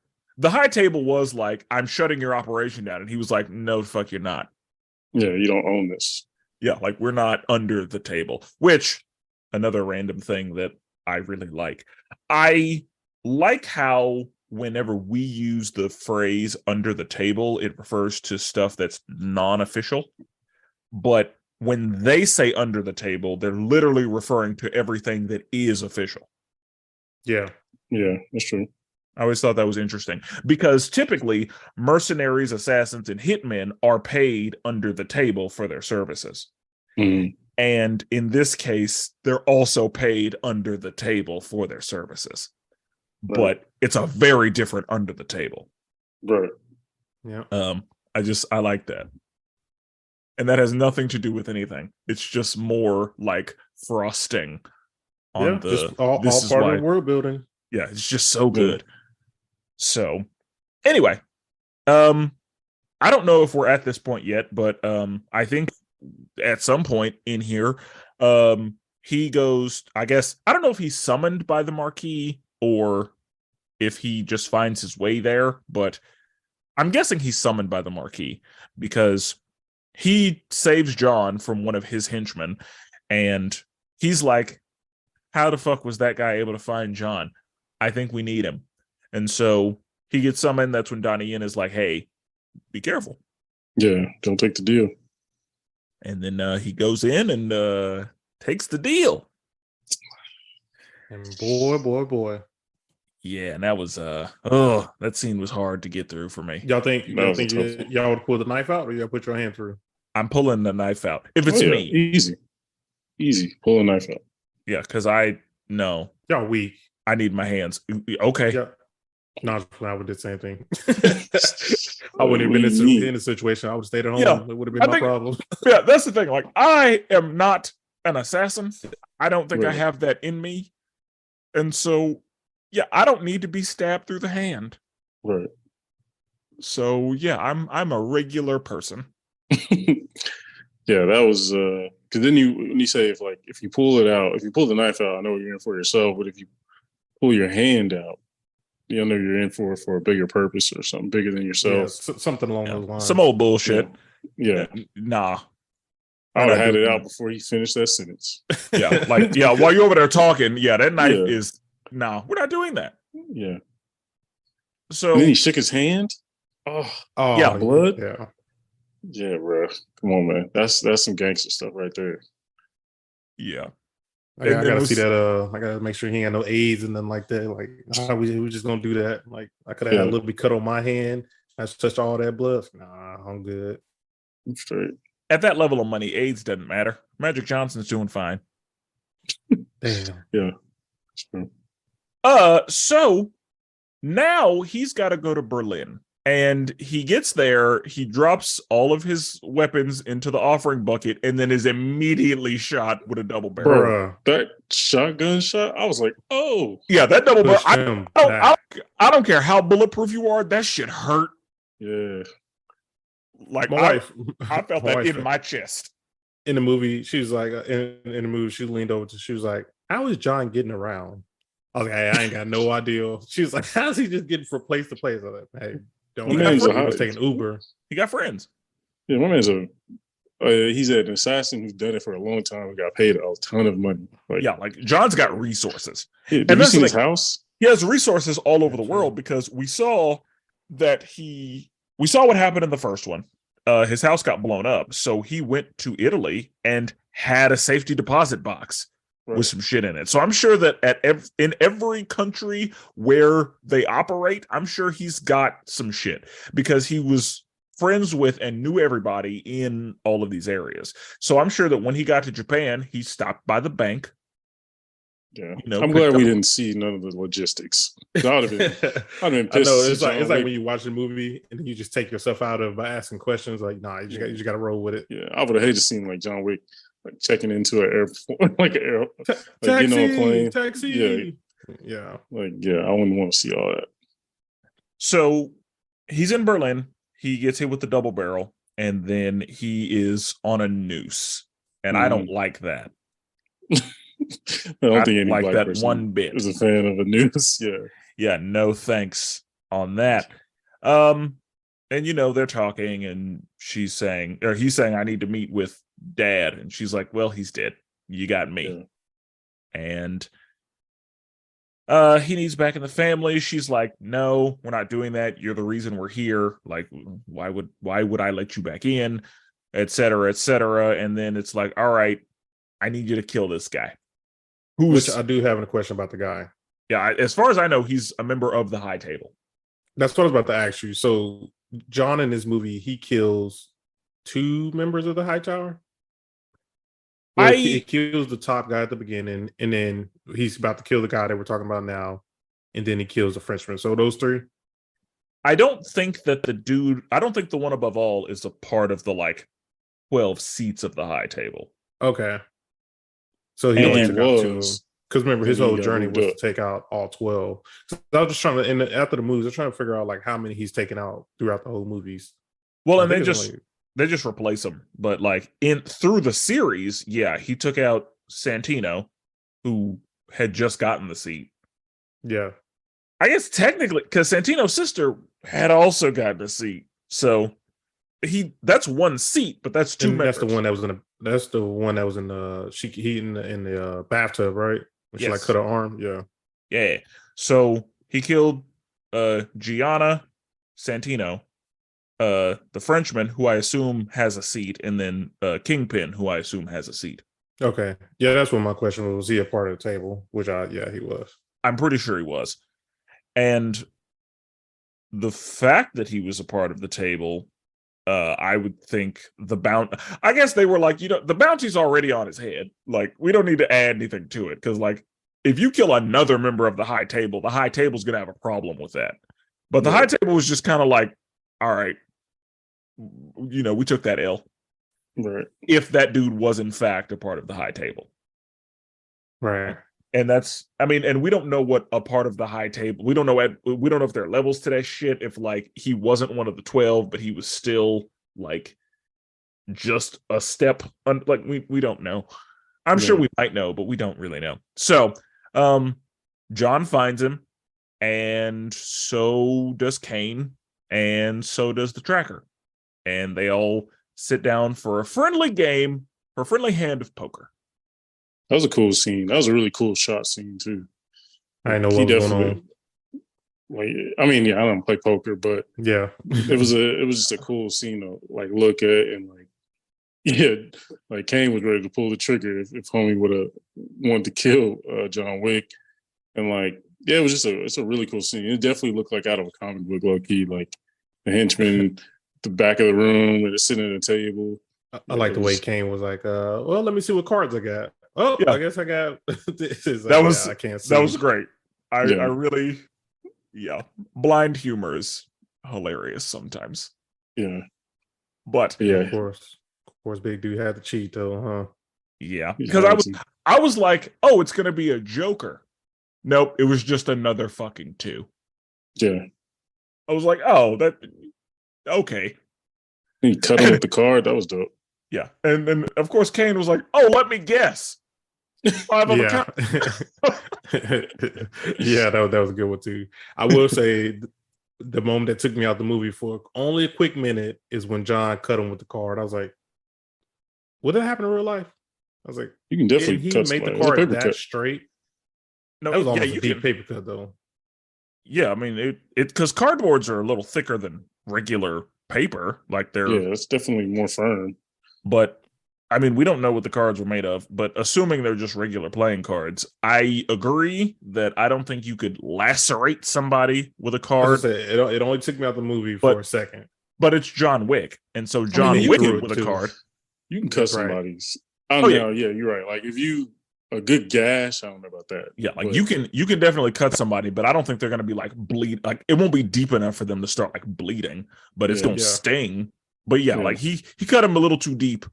high table was like, I'm shutting your operation down. And he was like, no, fuck, you're not. Yeah, you don't own this. Yeah, like we're not under the table, which another random thing that I really like. I like how whenever we use the phrase under the table, it refers to stuff that's non-official. But when they say under the table, they're literally referring to everything that is official. Yeah. Yeah, that's true. I always thought that was interesting because typically mercenaries, assassins, and hitmen are paid under the table for their services. Mm-hmm. And in this case, they're also paid under the table for their services. Right. But it's a very different under the table. Right. Yeah. I like that. And that has nothing to do with anything. It's just more like frosting on just all part of the world building. Yeah, it's just so good. So anyway, I don't know if we're at this point yet, but I think at some point in here, he goes, I guess, I don't know if he's summoned by the Marquis or if he just finds his way there, but I'm guessing he's summoned by the Marquis because he saves John from one of his henchmen, and he's like, how the fuck was that guy able to find John? I think we need him. And so he gets summoned. That's when Donnie Yen is like, hey, be careful. Yeah, don't take the deal. And then he goes in and takes the deal. And boy. Yeah, and that was that scene was hard to get through for me. Y'all think y'all would pull the knife out, or y'all put your hand through? I'm pulling the knife out. If it's me. Easy. Pull a knife out. Yeah, because no. Y'all weak. I need my hands. Okay. Yeah. No, I would do the same thing. I wouldn't have been in a situation. I would have stayed at home. Yeah, it would have been my problem. Yeah, that's the thing. Like, I am not an assassin. I don't think I have that in me. And so, yeah, I don't need to be stabbed through the hand. Right. So, yeah, I'm a regular person. Yeah, that was because then when you say if you pull it out, if you pull the knife out, I know you're in for yourself. But if you pull your hand out, you know you're in for a bigger purpose or something bigger than yourself. Yeah, something along those lines. Some old bullshit. Yeah. Nah. I would have had it out before he finished that sentence. Yeah, while you're over there talking, that knife is we're not doing that. Yeah. So and then he shook his hand. Oh yeah, blood. Yeah, bro. Come on, man. That's some gangster stuff right there. Yeah. I gotta see that. I gotta make sure he ain't got no AIDS and nothing like that. Like, we just gonna do that. Like, I could have had a little bit cut on my hand. I touched all that blood. Nah, I'm good. I'm straight. At that level of money, AIDS doesn't matter. Magic Johnson's doing fine. Damn. Yeah. So now he's got to go to Berlin. And he gets there, he drops all of his weapons into the offering bucket, and then is immediately shot with a double barrel. That shotgun shot, I was like, oh. Yeah, that double barrel. I don't care how bulletproof you are, that shit hurt. Yeah. Like, I felt that in my chest. In the movie, she was like, in the movie, she leaned over she was like, how is John getting around? I was like, hey, I ain't got no idea. She was like, how's he just getting from place to place? I was like, hey. He was taking Uber. He got friends. Yeah, my man's he's an assassin who's done it for a long time and got paid a ton of money. Like John's got resources. Yeah, have you seen his house? He has resources all over the world because we saw what happened in the first one. His house got blown up, so he went to Italy and had a safety deposit box. Right. With some shit in it. So I'm sure that in every country where they operate, I'm sure he's got some shit because he was friends with and knew everybody in all of these areas. So I'm sure that when he got to Japan, he stopped by the bank. Yeah, I'm glad we didn't see none of the logistics. I'd have been pissed. I know it's like when you watch a movie and then you just take yourself out of by asking questions. Like, nah, you just got to roll with it. Yeah, I would have hated to see like John Wick. Like checking into an airport, getting on a plane. Taxi. Yeah. I wouldn't want to see all that. So he's in Berlin. He gets hit with the double barrel, and then he is on a noose. And I don't like that. I don't think any like black that person one bit. is a fan of a noose. Yeah. No thanks on that. And they're talking, and he's saying, I need to meet with Dad, and she's like, well, he's dead. You got me. Yeah. And he needs back in the family. She's like, no, we're not doing that. You're the reason we're here. Like, why would I let you back in, et cetera, et cetera. And then it's like, all right, I need you to kill this guy. Which I do have a question about the guy. Yeah, as far as I know, he's a member of the High Table. That's what I was about to ask you. So John in this movie, he kills 2 members of the High Tower. Well, he kills the top guy at the beginning, and then he's about to kill the guy that we're talking about now, and then he kills the Frenchman. So those 3. I don't think the one above all is a part of the 12 seats of the High Table. Okay. So he only took out 2. Because remember, his whole journey was to take out all 12. So I was just trying to, after the movies, I'm trying to figure out how many he's taken out throughout the whole movies. Well, and they just replace him. But through the series, he took out Santino, who had just gotten the seat. Yeah. I guess technically, because Santino's sister had also gotten a seat. So that's one seat, but that's two members. That's the one that was in the. That's the one that was in the. He in the bathtub, right? When she like cut her arm. Yeah. Yeah. So he killed Gianna Santino, the Frenchman, who I assume has a seat, and then Kingpin, who I assume has a seat. Okay. Yeah, that's what my question was. Was he a part of the table? Which he was. I'm pretty sure he was. And the fact that he was a part of the table, I would think I guess they were like, the bounty's already on his head. Like, we don't need to add anything to it. Because, like, if you kill another member of the high table's going to have a problem with that. But the high table was just kind of like, all right, we took that L. Right. If that dude was, in fact, a part of the high table. Right. And and we don't know what a part of the high table, we don't know if there are levels to that shit, if like he wasn't one of the 12, but he was still like just a step, we don't know. I'm sure we might know, but we don't really know. So, John finds him, and so does Kane, and so does the tracker. And they all sit down for a friendly game, for a friendly hand of poker. That was a cool scene. That was a really cool shot scene too. I know what was going on. Like, I mean, I don't play poker, but yeah, it was just a cool scene to like look at, and like, like Kane was ready to pull the trigger if homie would have wanted to kill John Wick, and like, it was just it's a really cool scene. It definitely looked like out of a comic book, low key, like the henchman, the back of the room, and sitting at a table. I like the way Kane was like, well, let me see what cards I got. Oh, yeah. I guess I got this. Like, I can't see. That was great. I really, blind humor is hilarious sometimes. Yeah. But of course, big dude had to cheat though, huh? Yeah. Because I was like, oh, it's gonna be a Joker. Nope, it was just another fucking 2. Yeah. I was like, oh, that okay. He cut him with the card. That was dope. Yeah. And then of course Kane was like, oh, let me guess. 5 of a kind. Yeah, that was a good one too. I will say the moment that took me out the movie for only a quick minute is when John cut him with the card. I was like, would that happen in real life? I was like, you can definitely he made the card that straight. No, that was almost a deep paper cut though. Yeah, I mean it because cardboards are a little thicker than regular paper. Like it's definitely more firm. But I mean, we don't know what the cards were made of, but assuming they're just regular playing cards, I agree that I don't think you could lacerate somebody with a card. It only took me out the movie for a second. But it's John Wick, and so John Wick with a card. You can cut somebody's. Yeah, you're right. Like if you a good gash, I don't know about that. Yeah, like you can definitely cut somebody, but I don't think they're going to be like bleed. Like it won't be deep enough for them to start like bleeding, but it's going to sting. But like he cut him a little too deep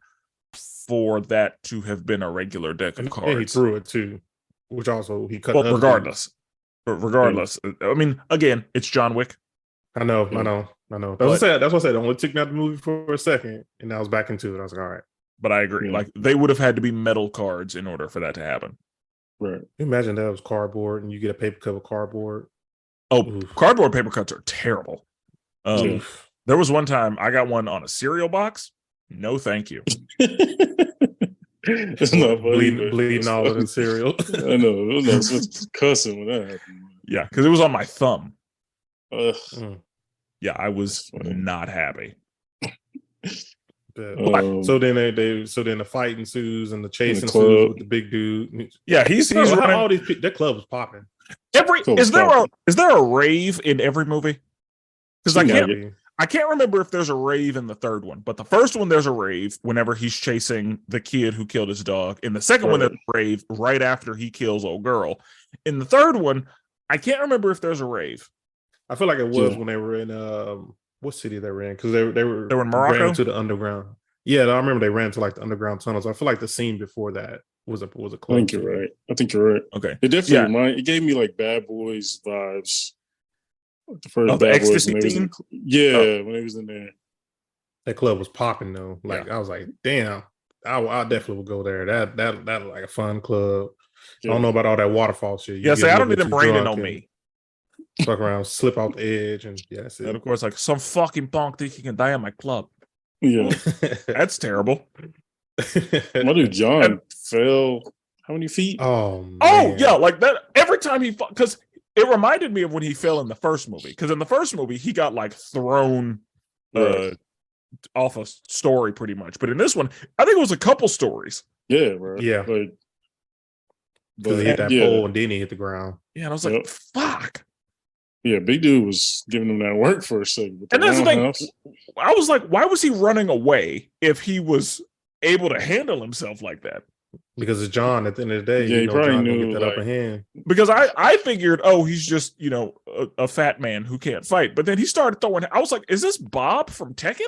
for that to have been a regular deck of cards. And he threw it too, which also he cut. Well, regardless, I mean, again, it's John Wick. I know. That's what I said. It only took me out the movie for a second, and I was back into it. I was like, all right. But I agree. Like they would have had to be metal cards in order for that to happen. Right. Imagine that was cardboard, and you get a paper cut of cardboard. Oh, oof. Cardboard paper cuts are terrible. There was one time I got one on a cereal box. No, thank you. It's not funny, bleeding all of the cereal. I know. It was cussing when that happened. Yeah, because it was on my thumb. Yeah, I was not happy. So then the fight ensues and the chase ensues with the big dude. Yeah, he's running. All these that club was popping. Is there a rave in every movie? Because I can't remember if there's a rave in the third one, but the first one there's a rave whenever he's chasing the kid who killed his dog. In the second one there's a rave right after he kills old girl. In the third one, I can't remember if there's a rave. I feel like it was when they were in what city they were in, because they were in Morocco, ran to the underground. Yeah, I remember they ran to like the underground tunnels. I feel like the scene before that was a club. I think you're right. Okay, it definitely it gave me like Bad Boys vibes. The first Bad Boys when they was in there. That club was popping though. Like I was like, damn, I definitely would go there. That like a fun club. Yeah. I don't know about all that waterfall shit. I don't need them raining on me. Fuck around, slip off the edge, and that's it. And of course, like some fucking punk think he can die at my club. Yeah. That's terrible. My dude John fell how many feet? Oh, man. Oh yeah, like that every time he because it reminded me of when he fell in the first movie. Because in the first movie he got like thrown Right. off a story pretty much, but in this one I think it was a couple stories. Yeah, bro. Yeah. Like, Because he hit that pole and then he hit the ground. Yeah, and I was like, fuck. Yeah, big dude was giving him that work for a second. And that's the thing. I was like, why was he running away if he was able to handle himself like that? Because it's John at the end of the day. Yeah, you he know probably John knew, gonna get that upper hand. Because I figured, oh, he's just, a fat man who can't fight. But then he started throwing, I was like, is this Bob from Tekken?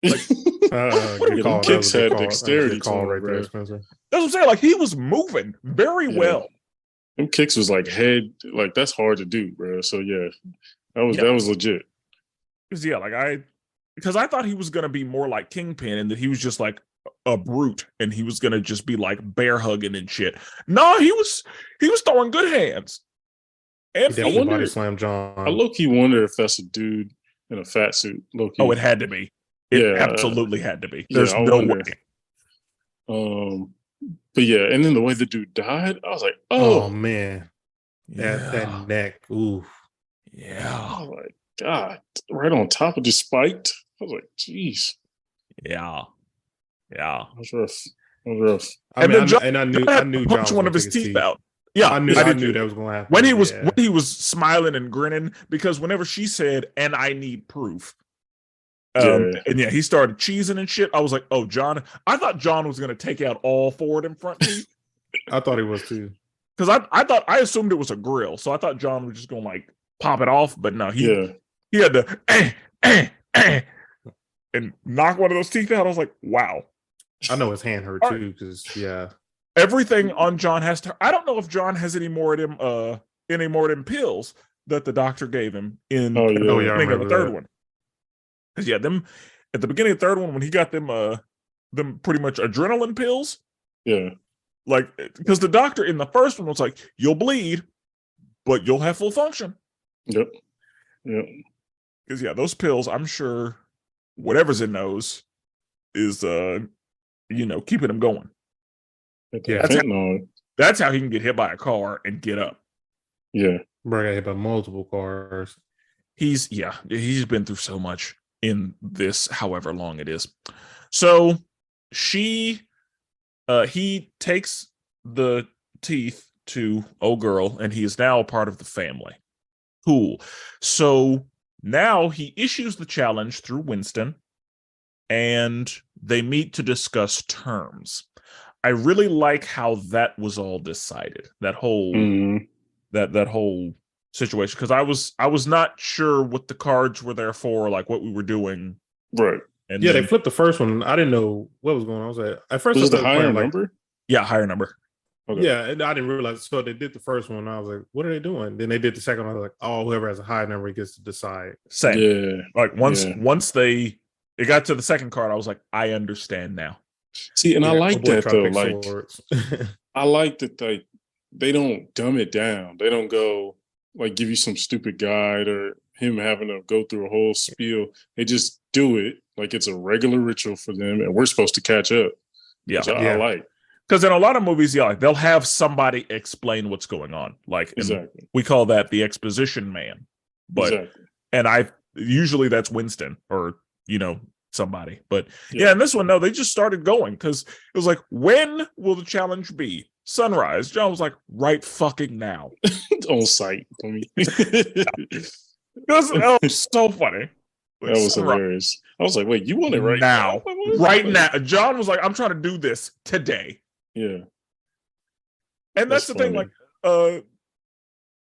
Like, Good call. Kicks had dexterity to him, right bro. there, Spencer. That's what I'm saying. Like, he was moving very well. Them kicks was like head, like that's hard to do, bro. So yeah, that was legit. Because because I thought he was gonna be more like Kingpin and that he was just like a brute and he was gonna just be like bear hugging and shit. No, he was throwing good hands. And He definitely body slam John. I low-key wonder if that's a dude in a fat suit. Low-key. Oh, it had to be. It absolutely had to be. There's no way. But yeah, and then the way the dude died, I was like, oh man. That neck. Ooh. Yeah. Oh my God. Right on top of the spiked. I was like, geez. Yeah. Yeah. That was rough. I knew John punched one of his teeth out. Yeah, I knew that was going to happen. When he was smiling and grinning, because whenever she said, "And I need proof," and he started cheesing and shit. I was like, "Oh, John!" I thought John was going to take out all forward and front teeth. I thought he was too. Because I assumed it was a grill, so I thought John was just going to like pop it off, but no, he had to and knock one of those teeth out. I was like, wow. I know his hand hurt too, because everything on John has to. I don't know if John has any more of them pills that the doctor gave him in the beginning of the third one. Because them at the beginning of the third one when he got them pretty much adrenaline pills. Yeah. Like, because the doctor in the first one was like, you'll bleed, but you'll have full function. Yep. Because those pills, I'm sure whatever's in those is keeping him going. That's how he can get hit by a car and get up. Yeah. Bro got hit by multiple cars. He's been through so much in this, however long it is. So he takes the teeth to old girl, and he is now a part of the family. Cool. So now he issues the challenge through Winston, and they meet to discuss terms. I really like how that was all decided. That whole that whole situation, because I was not sure what the cards were there for, like what we were doing. Right. And they flipped the first one. I didn't know what was going on. I was like, at first, was it the higher number? Yeah, higher number. Okay. Yeah, and I didn't realize. So they did the first one. And I was like, what are they doing? Then they did the second one. I was like, oh, whoever has a high number gets to decide. Same. Yeah. Like once it got to the second card, I was like, I understand now. See, and I like that though. Like, I like that they don't dumb it down. They don't go like give you some stupid guide or him having to go through a whole spiel. They just do it like it's a regular ritual for them, and we're supposed to catch up. Yeah, I like. Because in a lot of movies, like they'll have somebody explain what's going on. Like, exactly. We call that the exposition man. But and usually that's Winston or somebody. But in this one, no, they just started going because it was like, when will the challenge be? Sunrise. John was like, right fucking now. On site. That was so funny. That was hilarious. I was like, wait, you want it right now? Right now. John was like, I'm trying to do this today. Yeah. And that's the thing, like, so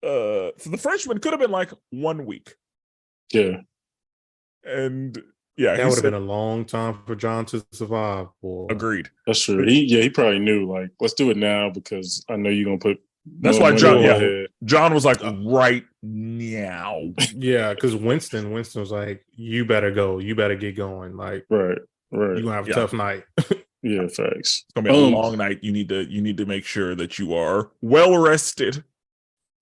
the Frenchman could have been like 1 week. Yeah. And that would have been a long time for John to survive. Boy. Agreed. That's true. He probably knew, like, let's do it now because I know you're gonna put. That's why John was like, right now. Yeah, because Winston was like, you better go, you better get going. Like, right. You're gonna have a tough night. Yeah, facts. It's gonna be a long night. You need to make sure that you are well rested.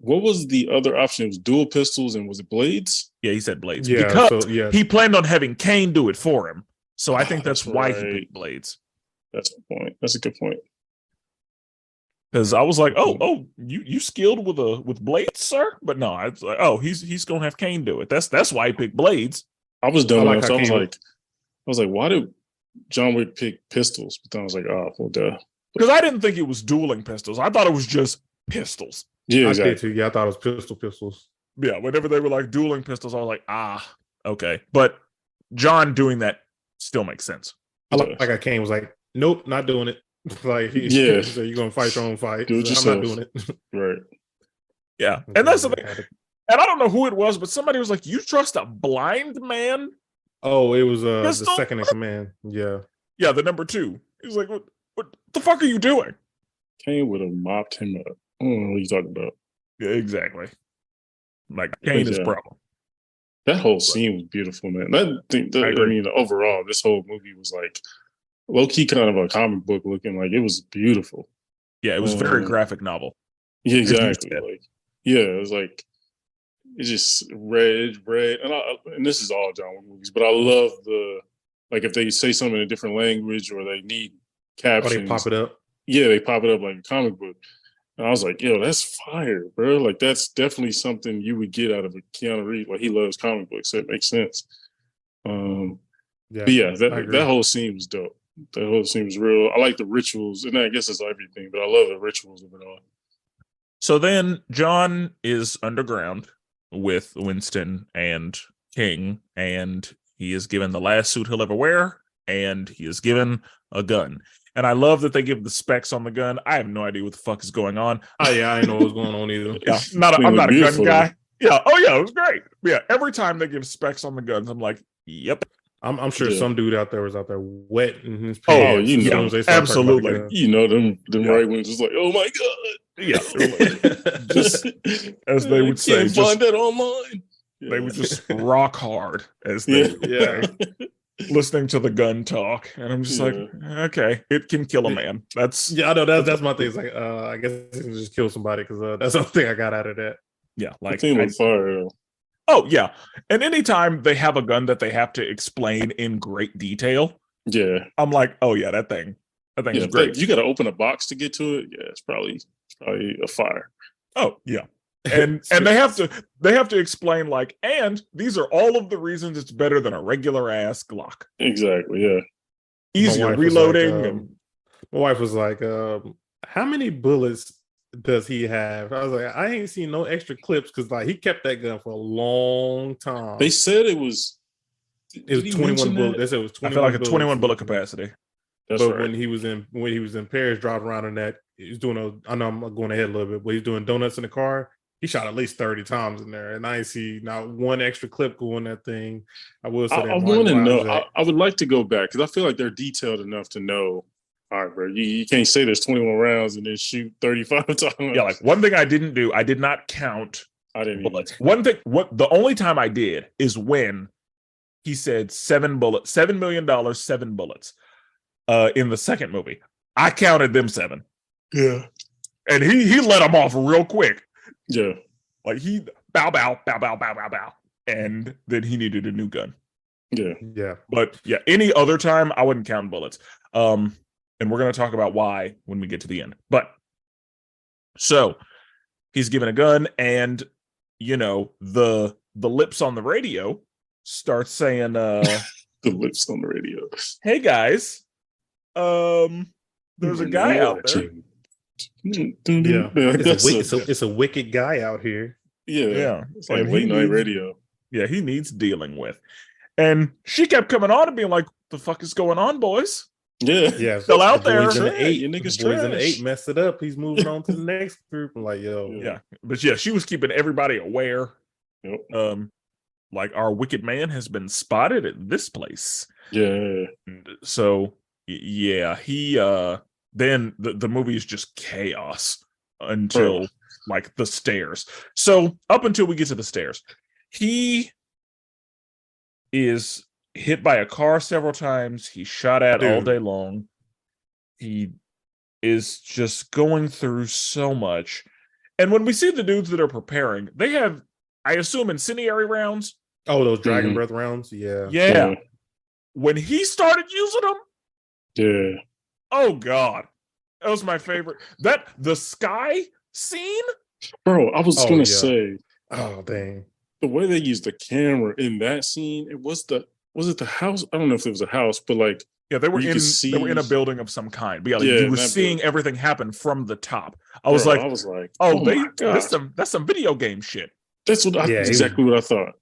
What was the other option? It was dual pistols and was it blades? Yeah, he said blades. Yeah, because he planned on having Kane do it for him. So I think that's why he right. picked blades. That's the point. That's a good point. Because I was like, you skilled with blades, sir? But no, I was like, he's gonna have Kane do it. That's why he picked blades. I was dumb enough. So I Kane was like, why did John Wick pick pistols? But then I was like, oh, well, duh. Because I didn't think it was dueling pistols. I thought it was just pistols. Yeah, exactly. I did too. Yeah, I thought it was pistols. Yeah, whenever they were like dueling pistols, I was like, okay. But John doing that still makes sense. I like how Kane was like, nope, not doing it. Like, he said, you're gonna fight your own fight. Do it yourself. I'm not doing it. Right. Yeah, and that's the thing. And I don't know who it was, but somebody was like, "You trust a blind man?" Oh, it was the second in command. Yeah, yeah, the number 2. He was like, "What the fuck are you doing?" Kane would have mopped him up. I don't know what you're talking about. Yeah, exactly. Like Kane is problem. That whole scene was beautiful, man. I mean, overall, this whole movie was like low key kind of a comic book looking. Like it was beautiful. Yeah, it was very graphic novel. Yeah, exactly. Like, yeah, it was like it's just red, and this is all John Wick movies, but I love like if they say something in a different language or they need captions, they pop it up. Yeah, they pop it up like a comic book. And I was like, yo, that's fire, bro. Like, that's definitely something you would get out of a Keanu Reeves. Like, he loves comic books, so it makes sense. That whole scene was dope. That whole scene was real. I like the rituals, and I guess it's everything, but I love the rituals of it all. So then John is underground with Winston and King, and he is given the last suit he'll ever wear, and he is given a gun. And I love that they give the specs on the gun. I have no idea what the fuck is going on. Oh yeah, I didn't know what was going on either. Yeah, I'm not a gun guy. Yeah, it was great. Yeah, every time they give specs on the guns, I'm like, yep. I'm sure some dude out there was out there wet in his pants. Absolutely. Them right wings was like, oh my god. Yeah, just as they would say, can't find that online. Yeah. They would just rock hard as they listening to the gun talk, and I'm just like, okay, it can kill a man. That's I know that's my thing. It's like, I guess it can just kill somebody because that's the thing I got out of that. Yeah, like fire. Oh yeah, and anytime they have a gun that they have to explain in great detail, I'm like, oh yeah, that thing is great. You got to open a box to get to it. Yeah, it's probably a fire. Oh yeah. And they have to explain like, and these are all of the reasons it's better than a regular ass Glock. Exactly. Yeah. Easier reloading. My wife was like, how many bullets does he have? I was like, I ain't seen no extra clips because like he kept that gun for a long time. They said it was 21 bullets. They said it was 21. I feel like a 21 bullet capacity. That's but right. when he was in Paris, driving around in that, he was doing I know I'm going ahead a little bit, but he's doing donuts in the car. He shot at least 30 times in there, and I ain't see not one extra clip going that thing. I will say that. I want to know. I would like to go back because I feel like they're detailed enough to know. All right, bro, you can't say there's 21 rounds and then shoot 35 times. Yeah, like one thing I didn't do, I did not count. I didn't. Bullets. One thing, the only time I did is when he said $7 million, 7 bullets. In the second movie, I counted them 7. Yeah, and he let them off real quick. Yeah. Like he bow, and then he needed a new gun. Yeah. Yeah. But yeah, any other time I wouldn't count bullets. And we're going to talk about why when we get to the end. But so he's given a gun, and the lips on the radio start saying the lips on the radio. Hey guys, there's a guy out there. Yeah, it's a wicked guy out here. Yeah. It's like late night radio. Yeah, he needs dealing with. And she kept coming on and being like, "The fuck is going on, boys?" Yeah. Still out there. Boys in the 8 messed it up. He's moving on to the next group. I'm like, yo. Yeah. But yeah, she was keeping everybody aware. Yep. Like our wicked man has been spotted at this place. Yeah. So yeah, he then the movie is just chaos until like the stairs. So up until we get to the stairs, he is hit by a car several times. He's shot at all day long. He is just going through so much. And when we see the dudes that are preparing, they have, I assume, incendiary rounds. Oh, those dragon breath rounds? Yeah. when he started using them, Yeah. oh God, that was my favorite. That the sky scene, Bro, I was gonna say oh dang, the way they used the camera in that scene, was it the house? I don't know if it was a house, but like yeah, they were you in could see, they were in a building of some kind. But yeah, like, yeah, you in were that seeing building. everything happen from the top. I Bro, was like, I was like, oh, my God. that's some video game shit. That's exactly what I thought.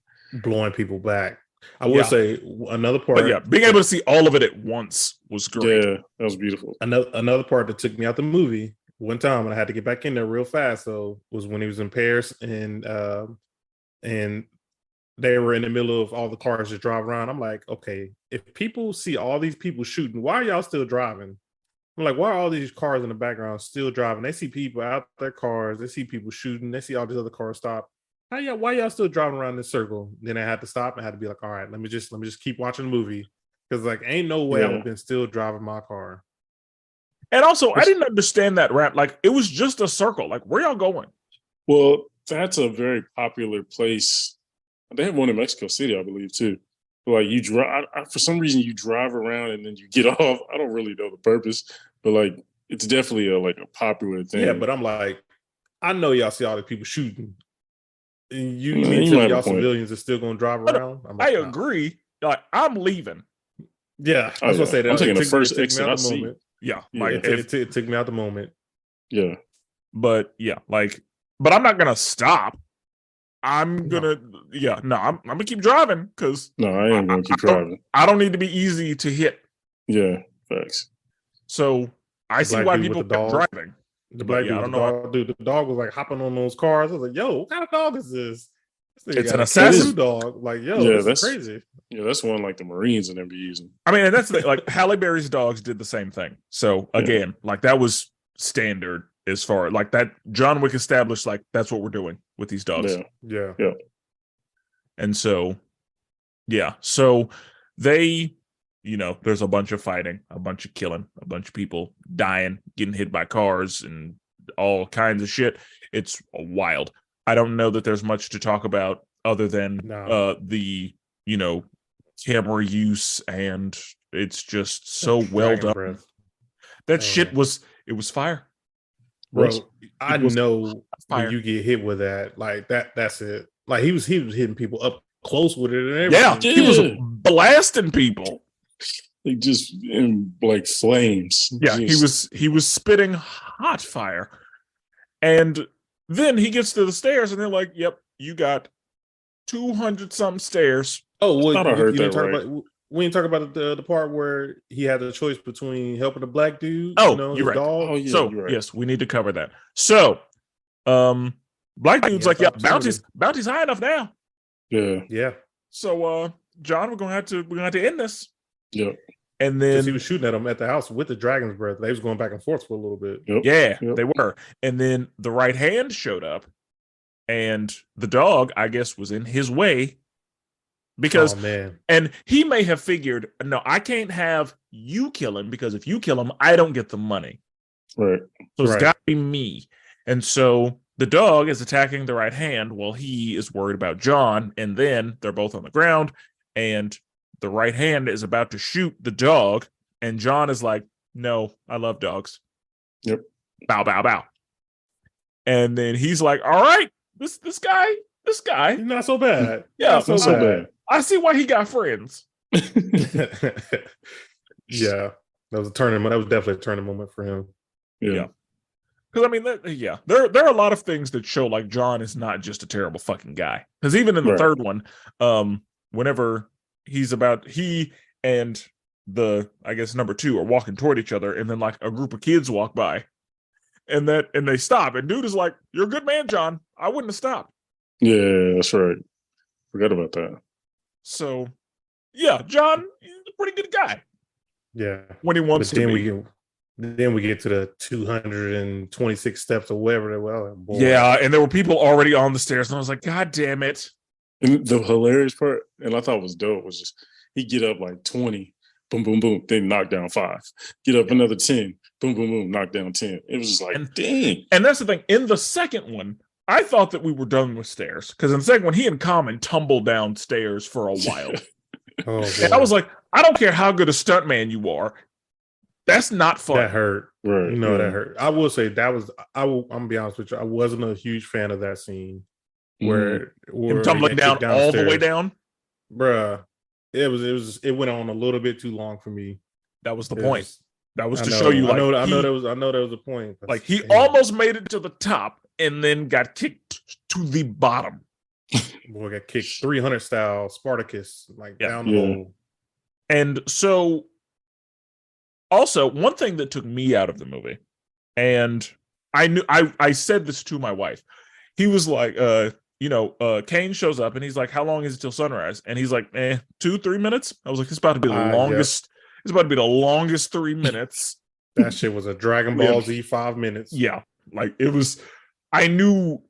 Blowing people back. I will Yeah. say another part. But yeah, being able to see all of it at once was great. Yeah, that was beautiful. Another part that took me out the movie one time, and I had to get back in there real fast. So was when he was in Paris, and they were in the middle of all the cars just drive around. I'm like, okay, if people see all these people shooting, why are y'all still driving? I'm like, why are all these cars in the background still driving? They see people out their cars, they see people shooting, they see all these other cars stop. Why y'all still driving around this circle? Then I had to stop and had to be like, all right, let me just keep watching the movie. Because like ain't no way I would have been still driving my car. And also, I didn't understand that rap. Like, it was just a circle. Like, where y'all going? Well, that's a very popular place. They have one in Mexico City, I believe, too. Like you drive for some reason, you drive around and then you get off. I don't really know the purpose, but like it's definitely a popular thing. Yeah, but I'm like, I know y'all see all the people shooting. And you mean to tell me y'all civilians are still going to drive around? I agree. Like, I'm leaving. Yeah, I was going to say that. I'm taking the first exit I see. Yeah, like it took me out the moment. Yeah, but I'm not gonna stop. I'm gonna I'm gonna keep driving because no, I ain't gonna keep driving. I don't need to be easy to hit. Yeah, facts. So I see why people kept driving. The black dude, the dog, dude, the dog was like hopping on those cars. I was like, "Yo, what kind of dog is this?" It's an assassin dog. Like, yo, that's crazy. Yeah, that's one like the Marines and them be using. I mean, and that's like Halle Berry's dogs did the same thing. So again, like that was standard as far like that. John Wick established like that's what we're doing with these dogs. Yeah. And so, so they, there's a bunch of fighting, a bunch of killing, a bunch of people dying, getting hit by cars, and all kinds of shit. It's wild. I don't know that there's much to talk about other than the camera use, and it's just so well done. Breath. That shit was fire. Bro, I know when you get hit with that, like that's it. Like he was hitting people up close with it and everything. Yeah, he was blasting people. Like just in like flames. Yeah, he was spitting hot fire. And then he gets to the stairs and they're like, "Yep, you got 200 something stairs." Oh, well, I heard that right. We didn't talk about the part where he had the choice between helping the black dude. Oh, you're right. Dog. Oh, yeah, so you're right. Yes, we need to cover that. So, black dude's like, "Yeah, bounty's high enough now." Yeah. So, John, we're gonna have to end this. Yeah. And then he was shooting at him at the house with the dragon's breath. They was going back and forth for a little bit. Yep. They were. And then the right hand showed up, and the dog, I guess, was in his way because, and he may have figured, no, I can't have you kill him because if you kill him, I don't get the money. Right. So it's got to be me. And so the dog is attacking the right hand while he is worried about John, and then they're both on the ground, and the right hand is about to shoot the dog, and John is like, "No, I love dogs." Yep. Bow, bow, bow. And then he's like, "All right, this guy, he's not so bad. Yeah, not so bad. I see why he got friends." Yeah, that was a turning. That was definitely a turning moment for him. Yeah. Because I mean, there are a lot of things that show like John is not just a terrible fucking guy. Because even in the third one, whenever he and the, I guess, number 2 are walking toward each other, and then like a group of kids walk by, and they stop, and dude is like, "You're a good man, John. I wouldn't have stopped." Yeah, that's right. Forgot about that. So, yeah, John is a pretty good guy. Yeah, when he wants to be. Then we get to the 226 steps or whatever they were. Yeah, and there were people already on the stairs, and I was like, "God damn it!" And the hilarious part, and I thought was dope, was just he get up like 20, boom, boom, boom, then knock down 5. Get up another 10, boom, boom, boom, knock down 10. It was just like, dang. And that's the thing. In the second one, I thought that we were done with stairs because in the second one, he and Common tumbled downstairs for a while. And I was like, I don't care how good a stuntman you are. That's not fun. That hurt. Right. That hurt. I will say that was. I'm gonna be honest with you. I wasn't a huge fan of that scene where Him tumbling down all the way down, bruh. It went on a little bit too long for me. That was the point. That was to show you. I know there was a point. Like he almost made it to the top and then got kicked to the bottom. Boy got kicked 300 style Spartacus down the hole. And so, also one thing that took me out of the movie, and I said this to my wife. He was like, Kane shows up and he's like, "How long is it till sunrise?" And he's like, 2-3 minutes. I was like, "It's about to be the longest." Yeah. It's about to be the longest 3 minutes. That shit was a Dragon Ball Z 5 minutes. Yeah, like it was. I knew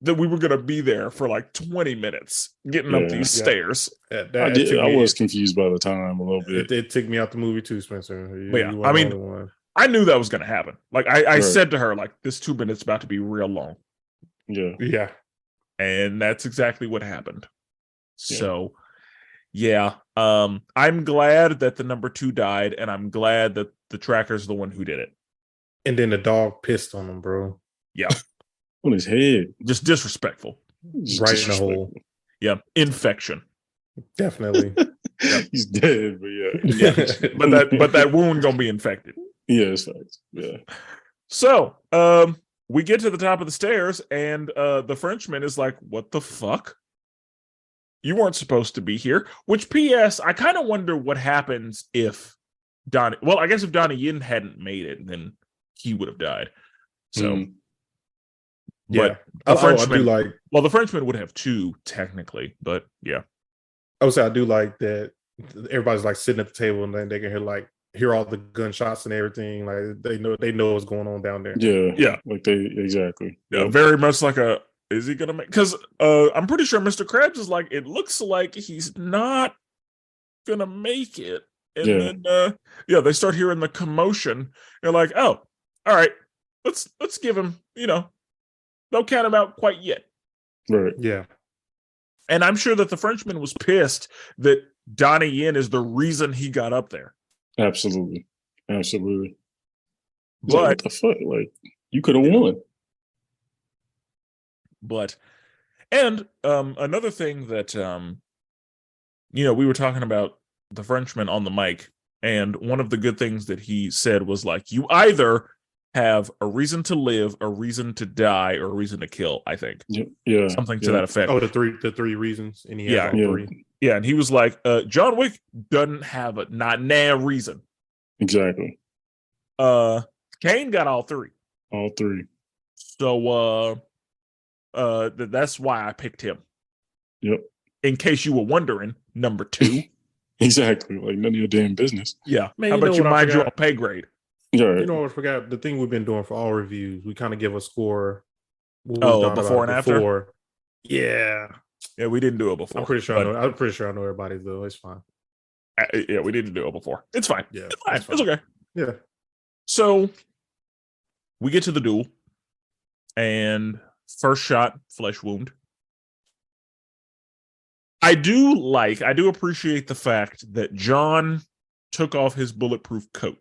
that we were gonna be there for like 20 minutes getting up these stairs. I was confused by the time a little bit. It took me out the movie too, Spencer. I mean, I knew that was gonna happen. Like I said to her, like, this 2 minutes about to be real long. Yeah. And that's exactly what happened. So, I'm glad that the number 2 died, and I'm glad that the tracker's the one who did it. And then the dog pissed on him, bro. Yeah. On his head. Just disrespectful. Right in the hole. Yeah. Infection. Definitely. He's dead, but but that wound gonna be infected. Yeah, it's facts. Yeah. So, we get to the top of the stairs, and the Frenchman is like, "What the fuck? You weren't supposed to be here." Which, P.S., I kind of wonder what happens if Donnie... Well, I guess if Donnie Yen hadn't made it, then he would have died. So, but the Frenchman... the Frenchman would have 2, technically, but yeah. I would say I do like that everybody's like sitting at the table and then they can hear all the gunshots and everything. Like they know what's going on down there. Yeah. Like exactly. Yeah, very much like is he gonna make? Because I'm pretty sure Mr. Krabs is like, it looks like he's not gonna make it, and then they start hearing the commotion. They're like, oh, all right, let's give him. Don't count him out quite yet. Right. Yeah. And I'm sure that the Frenchman was pissed that Donnie Yen is the reason he got up there. Absolutely. But what the fuck? Like, you could have won. But, and another thing that we were talking about the Frenchman on the mic, and one of the good things that he said was like, you either have a reason to live, a reason to die, or a reason to kill, I think. Yeah. Something to that effect. Oh, the three reasons. And he has all 3. Yeah, and he was like, John Wick doesn't have a reason. Exactly. Kane got all 3. All 3. So that's why I picked him. Yep. In case you were wondering, number 2. Exactly. Like none of your damn business. Yeah. Man, how about you mind your pay grade? Yeah. You know what I forgot? The thing we've been doing for all reviews, we kind of give a score. Before and after? Yeah. Yeah, we didn't do it before. I'm pretty sure I know everybody's though. It's fine. Yeah, we didn't do it before. It's fine. Yeah. It's fine. It's okay. Yeah. So we get to the duel, and first shot, flesh wound. I do appreciate the fact that John took off his bulletproof coat.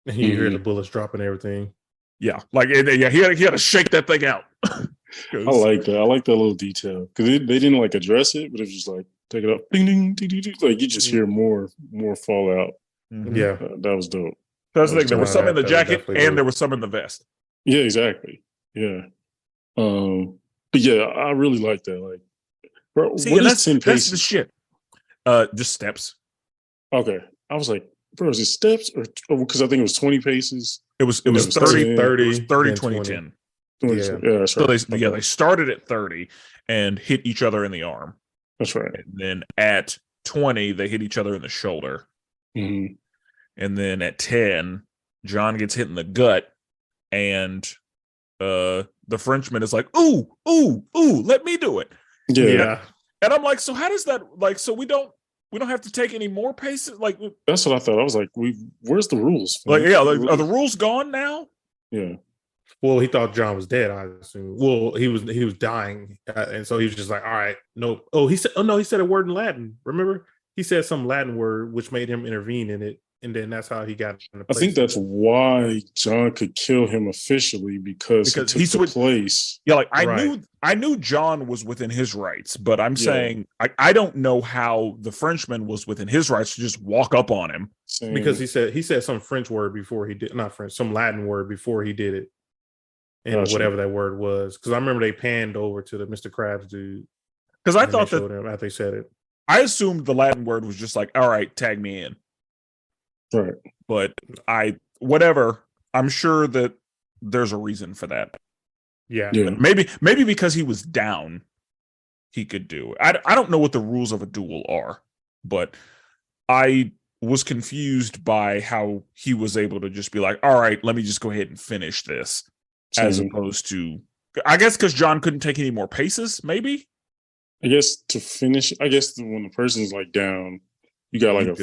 And you hear the bullets dropping and everything. Yeah, he had to shake that thing out. I like that. I like that little detail because they didn't address it, but it was just like take it up, ding ding ding ding ding. Like you just hear more fallout. Mm-hmm. Yeah, that was dope. That's the thing. There was some in the jacket, and there was some in the vest. Yeah, exactly. Yeah. But yeah, I really like that. Like, bro, see, what is 10 paces? That's the shit. Just steps. Okay, I was like, bro, is it steps or because I think it was 20 paces. It was 30, 20, 10. Yeah, that's right. So they started at 30 and hit each other in the arm. That's right. And then at 20, they hit each other in the shoulder. Mm-hmm. And then at 10, John gets hit in the gut, and the Frenchman is like, ooh, let me do it. Yeah. And I'm like, so how does that so we don't have to take any more paces? Like, that's what I thought. I was like, where's the rules? Are the rules gone now? Yeah. Well, he thought John was dead, I assume. Well, he was dying, and so he was just like, all right, nope. Oh, he said a word in Latin. Remember? he said some Latin word which made him intervene in it, and then that's how he got into I place. think that's why John could kill him officially because he took the place. Yeah, like I knew John was within his rights, but I'm saying I don't know how the Frenchman was within his rights to just walk up on him. Because he said some French word before he did, not French, some Latin word before he did it, and whatever that word was. Because I remember they panned over to the Mr. Krabs dude. Because I thought that after they said it, I assumed the Latin word was just like, all right, tag me in. Right. But whatever. I'm sure that there's a reason for that. Yeah. Maybe because he was down, he could do it. I don't know what the rules of a duel are, but I was confused by how he was able to just be like, all right, let me just go ahead and finish this. As opposed to, I guess because John couldn't take any more paces, maybe? I guess to finish, when the person's like down, you got like a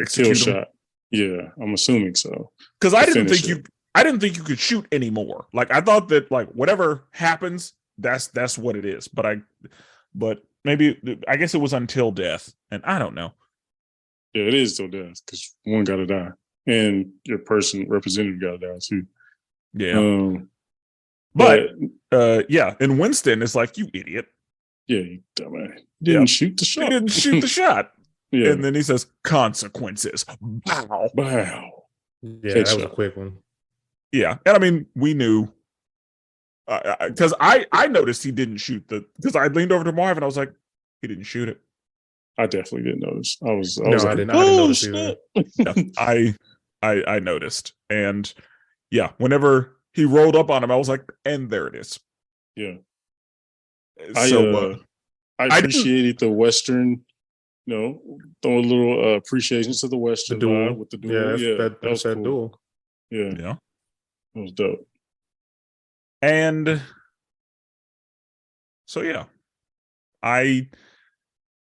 kill shot. Yeah, I'm assuming so. Because I didn't think you could shoot anymore. Like I thought that like whatever happens, that's what it is. But maybe I guess it was until death, and I don't know. Yeah, it is till death because one got to die, and your person representative got to die too. Yeah. But and Winston is like, you idiot. Yeah, you dumbass. Didn't shoot the shot. He didn't shoot the shot. Yeah. And then he says, consequences. Wow. Wow. Yeah, that was a quick one. Yeah. And I mean, we knew. Because I noticed he didn't shoot because I leaned over to Marv and I was like, he didn't shoot it. I definitely didn't notice. I didn't notice either. Yeah, I noticed. And yeah, whenever he rolled up on him, I was like, and there it is. Yeah. So I appreciated the Western, throwing a little appreciation to the Western vibe with the duel. Yeah, that was that duel. Yeah. Yeah. It was dope. And so yeah. I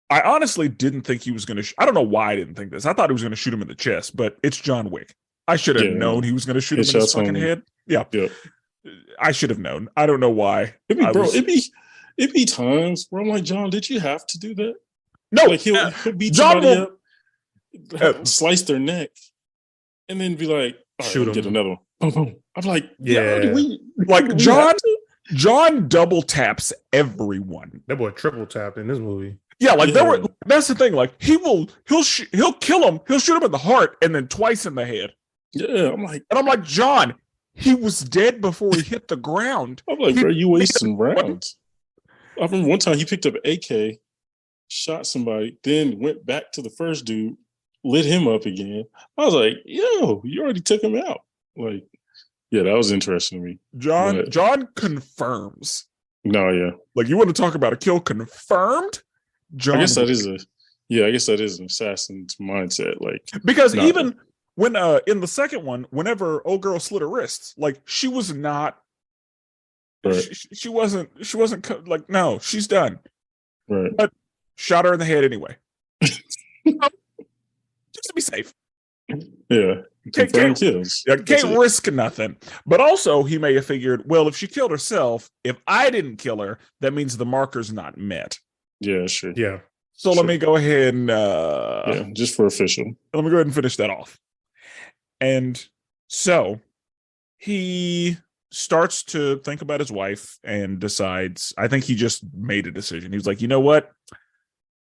honestly didn't think he was going to I don't know why I didn't think this. I thought he was going to shoot him in the chest, but it's John Wick. I should have known he was going to shoot him in his fucking head. Yeah. I should have known. I don't know why. It'd be times where I'm like, John, did you have to do that? No. Like he'll beat somebody up, slice their neck, and then be like, shoot him. Get another one. Boom, boom. I'm like, John double taps everyone. That boy triple tapped in this movie. Yeah, that's the thing. Like he'll kill him. He'll shoot him in the heart and then twice in the head. Yeah, I'm like, John, he was dead before he hit the ground. I'm like, bro, you wasting rounds. I remember one time he picked up an AK, shot somebody, then went back to the first dude, lit him up again. I was like, yo, you already took him out. Like, yeah, that was interesting to me. John confirms. No, yeah. Like, you want to talk about a kill confirmed? John, I guess that is an assassin's mindset. Like, because even when in the second one, whenever old girl slit her wrists, like she was not. Right. She wasn't like, no, she's done. Right. But shot her in the head anyway. Just to be safe. Yeah. Can't risk nothing. But also, he may have figured, well, if she killed herself, if I didn't kill her, that means the marker's not met. Yeah, sure. Yeah. So let me go ahead and just for official. Let me go ahead and finish that off. And so he starts to think about his wife and decides, I think he just made a decision. He was like, you know what?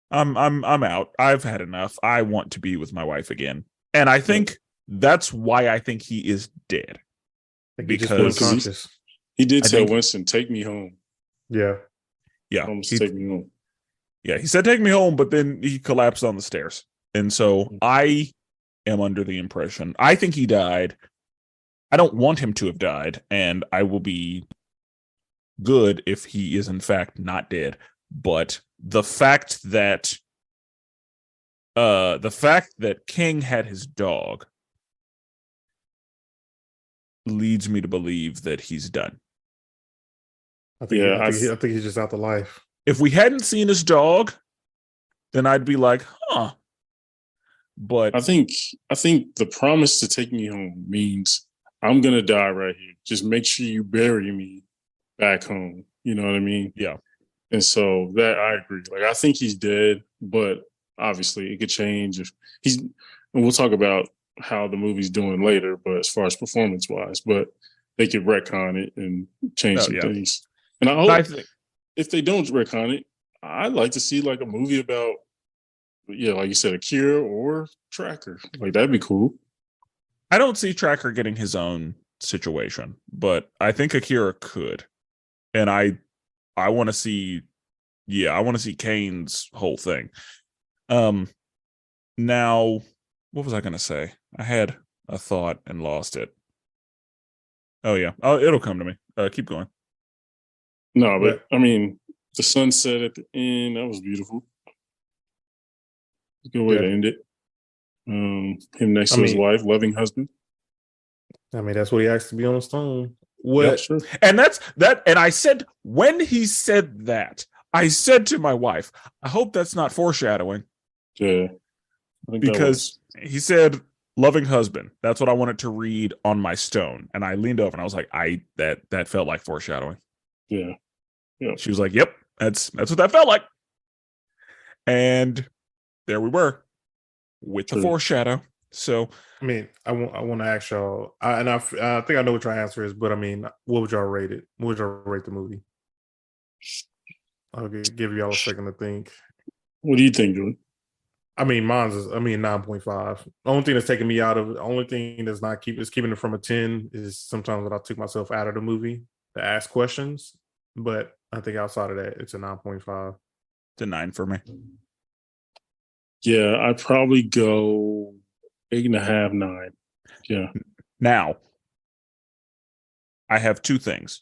I'm out. I've had enough. I want to be with my wife again. And I think that's why I think he is dead. Because he did tell Winston, take me home. Yeah. Yeah. Take me home. Yeah, he said, take me home, but then he collapsed on the stairs. And so I am under the impression, I think he died. I don't want him to have died, and I will be good if he is in fact not dead. But the fact that King had his dog leads me to believe that he's done. I think he's just out the life. If we hadn't seen his dog, then I'd be like, huh. But I think the promise to take me home means I'm gonna die right here. Just make sure you bury me back home. You know what I mean? Yeah. And so that I agree. Like, I think he's dead, but obviously it could change if he's. And we'll talk about how the movie's doing later, but as far as performance wise, but they could retcon it and change some things. And I hope if they don't retcon it, I'd like to see like a movie about, like you said, Akira or Tracker. Like that'd be cool. I don't see Tracker getting his own situation, but I think Akira could. And I want to see, I want to see Kane's whole thing. Now, what was I going to say? I had a thought and lost it. Oh yeah. Oh, it'll come to me. Keep going. No, but I mean, the sunset at the end, that was beautiful. Good way to end it. Him next to his wife, loving husband. I mean, that's what he asked to be on the stone. What? Yeah, sure. And that's that. And I said, when he said that, I said to my wife, I hope that's not foreshadowing. Yeah. Because he said, loving husband. That's what I wanted to read on my stone. And I leaned over and I was like, that felt like foreshadowing. Yeah. Yeah. She was like, yep, that's what that felt like. And there we were with the foreshadow. So, I mean, I want to ask y'all, I think I know what your answer is, but I mean, what would y'all rate it? What would y'all rate the movie? I'll give y'all a second to think. What do you think, Jordan? I mean, mine's is 9.5. The only thing that's taking me out of it, the only thing that's not keeping it from a 10 is sometimes when I took myself out of the movie to ask questions. But I think outside of that, it's a 9.5. It's a 9 for me. Yeah, I'd probably go 8.5, 9. Yeah. Now, I have two things.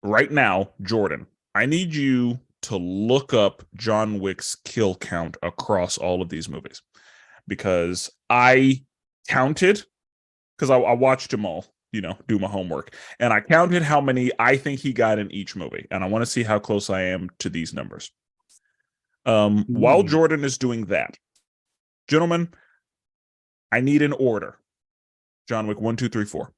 Right now, Jordan, I need you to look up John Wick's kill count across all of these movies, because I counted, because I watched them all, do my homework, and I counted how many I think he got in each movie, and I want to see how close I am to these numbers. While Jordan is doing that, gentlemen, I need an order. John Wick 1, 2, 3, 4.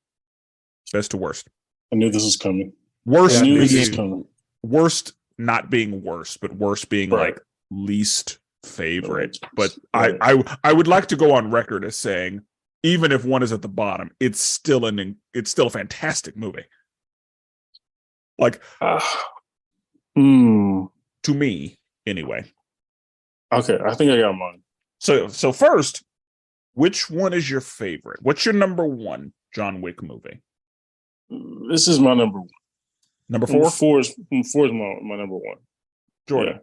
Best to worst. I knew this was coming. Worst. I knew this was coming. Worst not being worse, but worst being like least favorite. But I would like to go on record as saying, even if one is at the bottom, it's still a fantastic movie. Like to me, anyway. Okay, I think I got mine. So first, which one is your favorite? What's your number one John Wick movie? This is my number one. Number 4? Four is my number one. Jordan.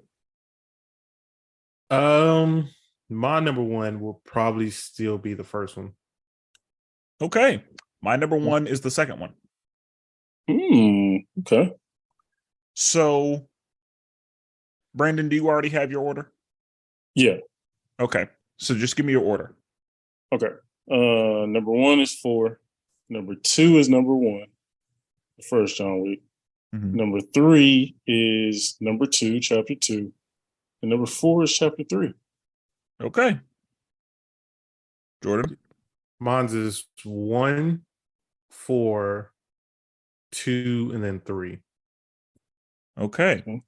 Yeah. My number one will probably still be the first one. Okay. My number one is the second one. Okay. So, Brandon, do you already have your order? Yeah. Okay. So just give me your order. Okay. Number 1 is 4. Number 2 is number 1. The first John Wick. Mm-hmm. Number 3 is number 2, chapter 2. And number 4 is chapter 3. Okay. Jordan? Mine's is 1, 4, 2, and then 3. Okay.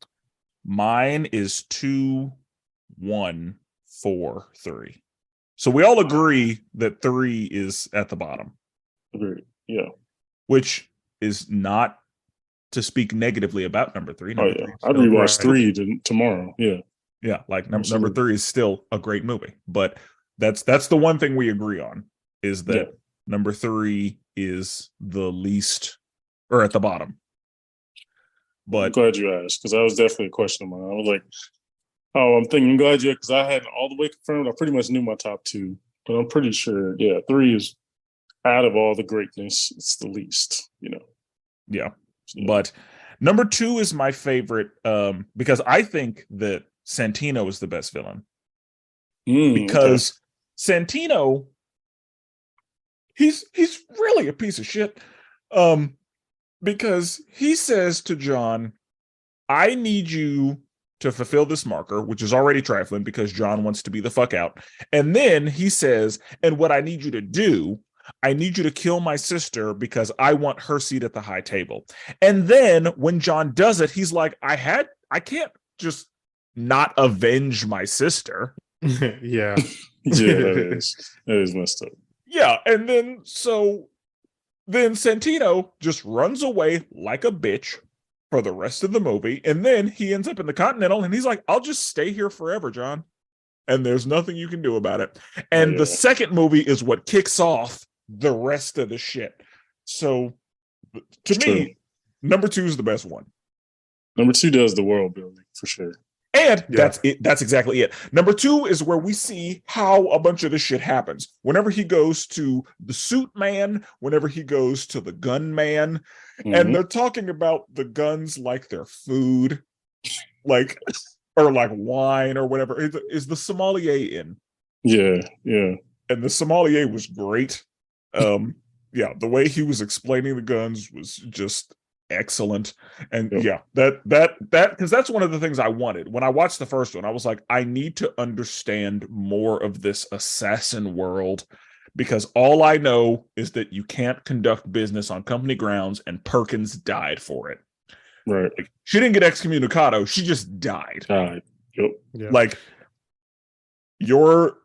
Mine is 2, 1, 4, 3. So we all agree that 3 is at the bottom. Agreed. Yeah. Which is not to speak negatively about number 3. Number 3 I'd rewatch 3 tomorrow. Yeah. Yeah, like number 3 is still a great movie. But that's the one thing we agree on, is that number 3 is the least, or at the bottom. But I'm glad you asked, because that was definitely a question of mine. I was like, I'm glad you, because I hadn't all the way confirmed. I pretty much knew my top 2, but I'm pretty sure, 3 is, out of all the greatness, it's the least, Yeah. But number 2 is my favorite, because I think that Santino is the best villain. Because Santino, he's really a piece of shit. Because he says to John, I need you to fulfill this marker, which is already trifling because John wants to be the fuck out. And then he says, and what I need you to do, I need you to kill my sister because I want her seat at the high table. And then when John does it, he's like, I can't just not avenge my sister. Yeah. Yeah, that is messed up. Yeah, and then Santino just runs away like a bitch for the rest of the movie, and then he ends up in the Continental, and he's like, "I'll just stay here forever, John." And there's nothing you can do about it. Oh, And the yeah. second movie is what kicks off the rest of the shit. So to It's me, true. number 2 is the best one. Number 2 does the world building for sure. And Yeah. that's it. That's exactly it. Number 2 is where we see how a bunch of this shit happens. Whenever he goes to the suit man, whenever he goes to the gun man, and they're talking about the guns like they're food, like or like wine or whatever. Is the sommelier in? Yeah, yeah. And the sommelier was great. Yeah, the way he was explaining the guns was just excellent. And Yep. that because that's one of the things I wanted when I watched the first one. I was like, I need to understand more of this assassin world, because all I know is that you can't conduct business on company grounds, and Perkins died for it. Right. Like, she didn't get excommunicado, she just died. Yep. Yeah. Like, your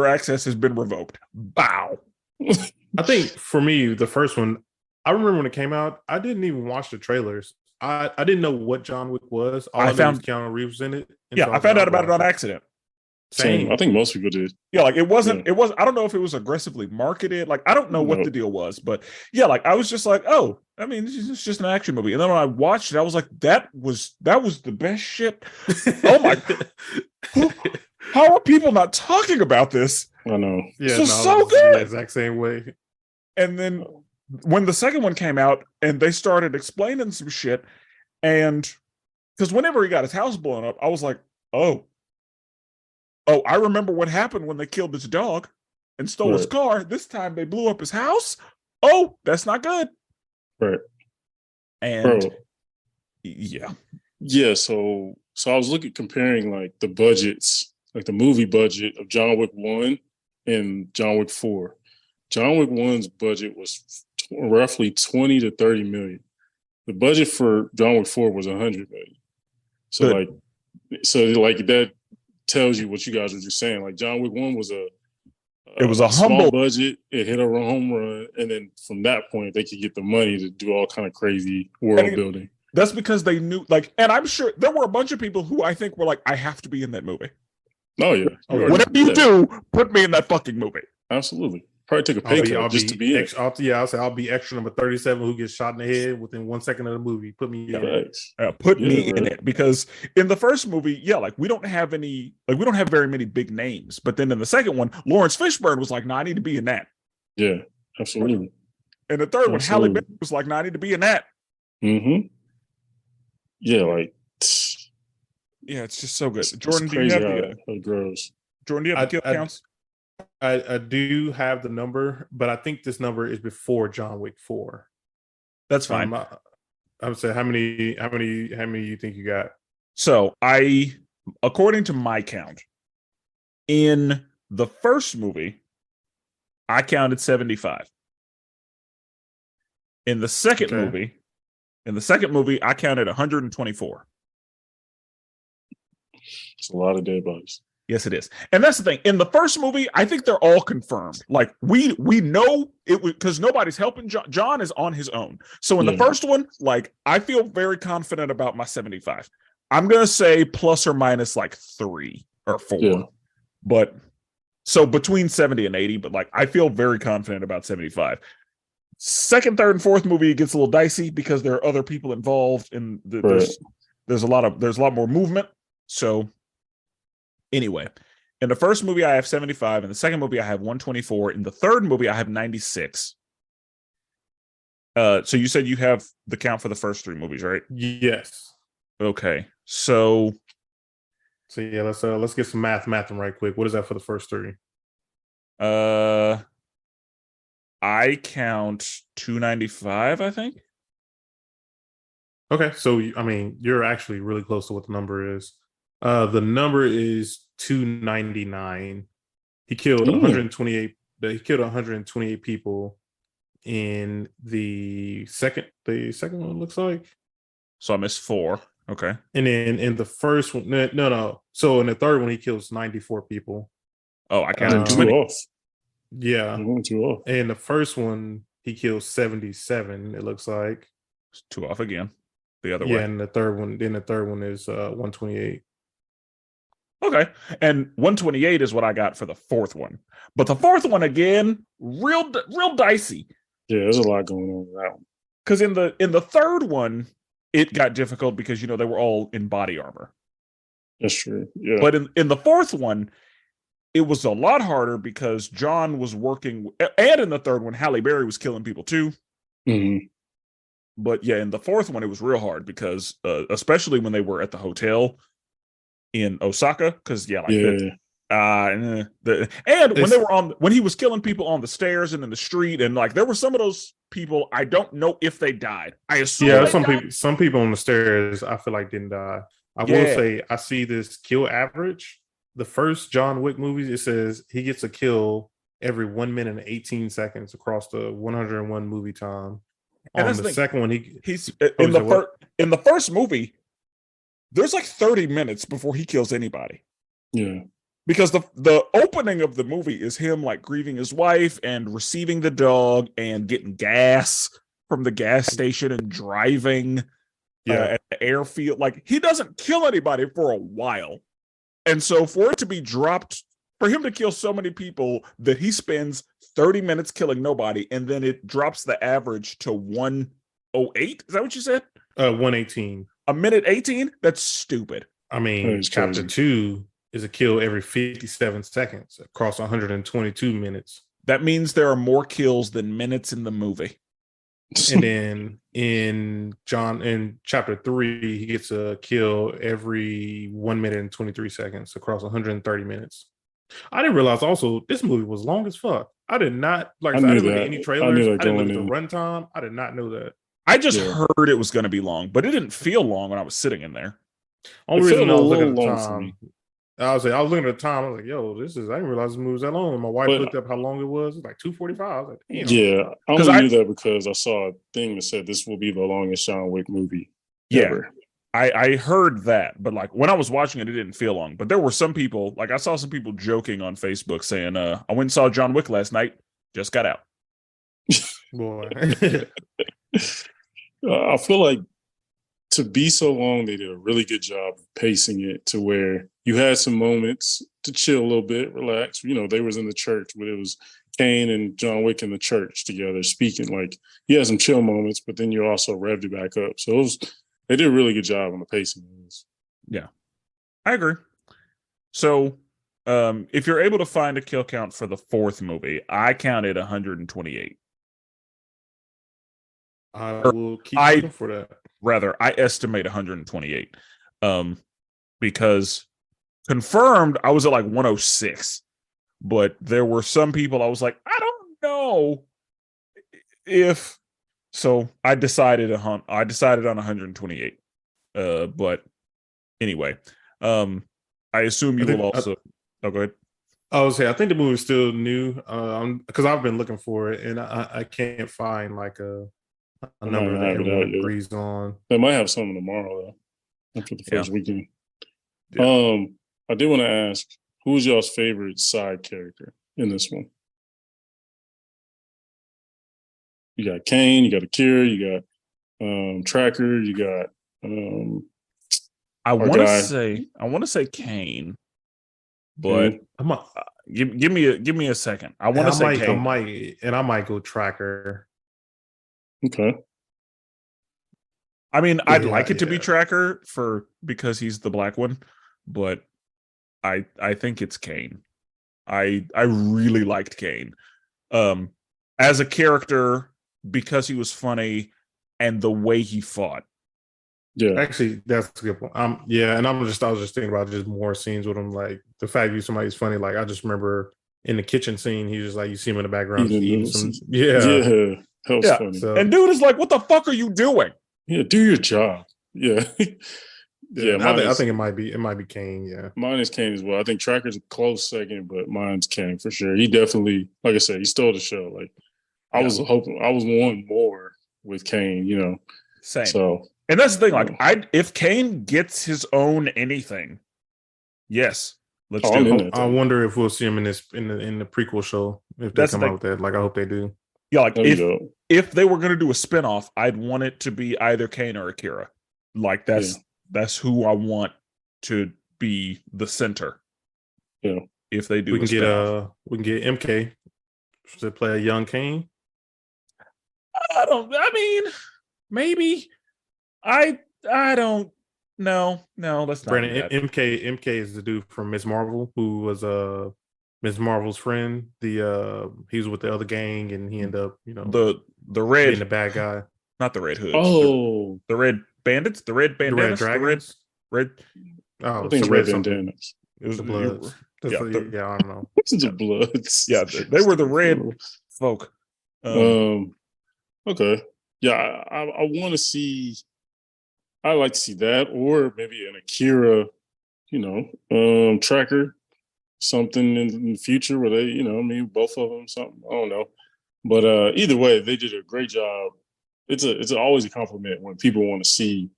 access has been revoked. Bow. I think for me, the first one, I remember when it came out, I didn't even watch the trailers. I didn't know what John Wick was. All I knew was Keanu Reeves in it. Yeah, I found out about it on accident. Same. I think most people did. Yeah, like it wasn't. I don't know if it was aggressively marketed. Like, I don't know what the deal was, but yeah, like I was just like, oh, I mean, it's just an action movie. And then when I watched it, I was like, that was the best shit. Oh my! How are people not talking about this? I know. Yeah, this is so good. The exact same way. And then when the second one came out, and they started explaining some shit, and because whenever he got his house blown up, I was like, oh, I remember what happened when they killed his dog and stole his car. This time they blew up his house. Oh, that's not good. Right. And yeah. So I was comparing like the budgets, like the movie budget of John Wick 1 and John Wick 4. John Wick 1's budget was roughly 20 to 30 million. The budget for John Wick 4 was 100 million. So that tells you what you guys were just saying. Like, John Wick 1 was a humble small budget. It hit a home run, and then from that point, they could get the money to do all kind of crazy world building. That's because they knew, like, and I'm sure there were a bunch of people who I think were like, I have to be in that movie. Oh yeah, whatever you do, put me in that fucking movie. Absolutely. Probably took a pay cut just to be in. I'll say I'll be extra number 37 who gets shot in the head within 1 second of the movie. Put me in it. Put me in it, because in the first movie, like we don't have very many big names. But then in the second one, Lawrence Fishburne was like, "No, I need to be in that." Yeah, absolutely. And the third one, Halle Berry was like, "No, I need to be in that." Mm-hmm. Yeah, like yeah, it's just so good. Jordan, do you have the kill counts? I do have the number, but I think this number is before John Wick 4. That's fine. I would say how many you think you got? So according to my count, in the first movie, I counted 75. In the second movie, I counted 124. It's a lot of dead bodies. Yes, it is. And that's the thing. In the first movie, I think they're all confirmed. Like, we know it because nobody's helping John. John is on his own. So in the first one, like, I feel very confident about my 75. I'm going to say plus or minus like 3 or 4. Yeah. But so between 70 and 80, but like, I feel very confident about 75. Second, third, and fourth movie, it gets a little dicey because there are other people involved, and there's a lot more movement. So anyway, in the first movie, I have 75. In the second movie, I have 124. In the third movie, I have 96. So you said you have the count for the first 3 movies, right? Yes. Okay. So yeah, let's get some mathing right quick. What is that for the first 3? I count 295, I think. Okay, so I mean, you're actually really close to what the number is. The number is 299. He killed 128. He killed 128 people in the second one. Looks like. So I missed 4. Okay. And then in the first one, no. So in the third one, he kills 94 people. Oh, I counted too Two many. off. Yeah. I'm going too off. And the first one, he kills 77, it looks like. It's 2 off again. The other Yeah, way. and the third one is 128. Okay. And 128 is what I got for the fourth one. But the fourth one again, real dicey. Yeah, there's a lot going on with that one. Because in the third one, it got difficult because they were all in body armor. That's true. Yeah. But in the fourth one, it was a lot harder because John was working, and in the third one, Halle Berry was killing people too. Mm-hmm. But yeah, in the fourth one, it was real hard because, especially when they were at the hotel in Osaka, because and when they were when he was killing people on the stairs and in the street, and like there were some of those people, I don't know if they died. I assume some people on the stairs I feel like didn't die. I will say I see this kill average. The first John Wick movies, it says he gets a kill every 1 minute and 18 seconds across the 101 movie time. And on the second one, he's in the first movie, there's like 30 minutes before he kills anybody. Yeah. Because the opening of the movie is him like grieving his wife and receiving the dog and getting gas from the gas station and driving at the airfield. Like he doesn't kill anybody for a while. And so for it to be dropped, for him to kill so many people that he spends 30 minutes killing nobody, and then it drops the average to 108. Is that what you said? 118. A minute 18? That's stupid. I mean, chapter 2 is a kill every 57 seconds across 122 minutes. That means there are more kills than minutes in the movie. And then in chapter 3, he gets a kill every 1 minute and 23 seconds across 130 minutes. I didn't realize also this movie was long as fuck. I did not I didn't look at any trailers. I didn't look at the runtime. I did not know that. I just heard it was going to be long, but it didn't feel long when I was sitting in there. Only reason I was looking at the time, I was looking at the time. I was like, "Yo, I didn't realize this movie was that long." And my wife looked up how long it was. It's like 2:45. I was like, "Damn." Yeah, I only knew that because I saw a thing that said this will be the longest John Wick movie ever. I heard that, but like when I was watching it, it didn't feel long. But there were some people, like I saw some people joking on Facebook saying, "I went and saw John Wick last night. Just got out." Boy, I feel like to be so long, they did a really good job of pacing it to where you had some moments to chill a little bit, relax. They was in the church, but it was Kane and John Wick in the church together speaking. Like you had some chill moments, but then you also revved it back up. So they did a really good job on the pacing. Yeah, I agree. So if you're able to find a kill count for the fourth movie, I counted 128. I will keep looking for that. Rather, I estimate 128. Because confirmed, I was at like 106. But there were some people I was like, I don't know if. So I decided on 128. But anyway, I assume you will also. Oh, go ahead. I would say I think the movie is still new because I've been looking for it and I can't find like a number that everyone agrees on. They might have something tomorrow though, after the first weekend. Yeah. I did want to ask, who's y'all's favorite side character in this one? You got Kane, you got Akira, you got Tracker, you got I want to say Kane, but give me a second. I want to say Kane. I might go Tracker. Okay. I mean, I'd like it to be Tracker because he's the black one, but I think it's Kane. I really liked Kane as a character because he was funny and the way he fought. Yeah, actually, that's a good point. And I was just thinking about just more scenes with him, like the fact that somebody's funny. Like I just remember in the kitchen scene, he was like, you see him in the background eating some. Yeah. That was funny. So, and dude is like, "What the fuck are you doing?" Yeah, do your job. Yeah, I think it might be Kane. Yeah, mine is Kane as well. I think Tracker's a close second, but mine's Kane for sure. He definitely, like I said, he stole the show. Like I was hoping, I was wanting more with Kane. Same. So And that's the thing. Like, if Kane gets his own anything, yes, let's do it. I wonder if we'll see him in the prequel show if they come out with that. Like, I hope they do. Yeah, like if they were going to do a spinoff, I'd want it to be either Kane or Akira. Like that's who I want to be the center. Yeah. If they do, we can get MK to play a young Kane. I mean, maybe. I don't know. No, let's not. Brandon, MK is the dude from Ms. Marvel who was Ms. Marvel's friend. He was with the other gang and he ended up, the red being the bad guy. Not the Red Hoods. Oh, the red bandits, the red bandanas, the red. Oh, I think red bandanas. It was the Bloods. I don't know. The Bloods. Yeah, they were the red folk. Okay. Yeah, I want to see. I like to see that, or maybe an Akira, tracker, something in the future where they, both of them, something. I don't know, but either way, they did a great job. It's always a compliment when people want to see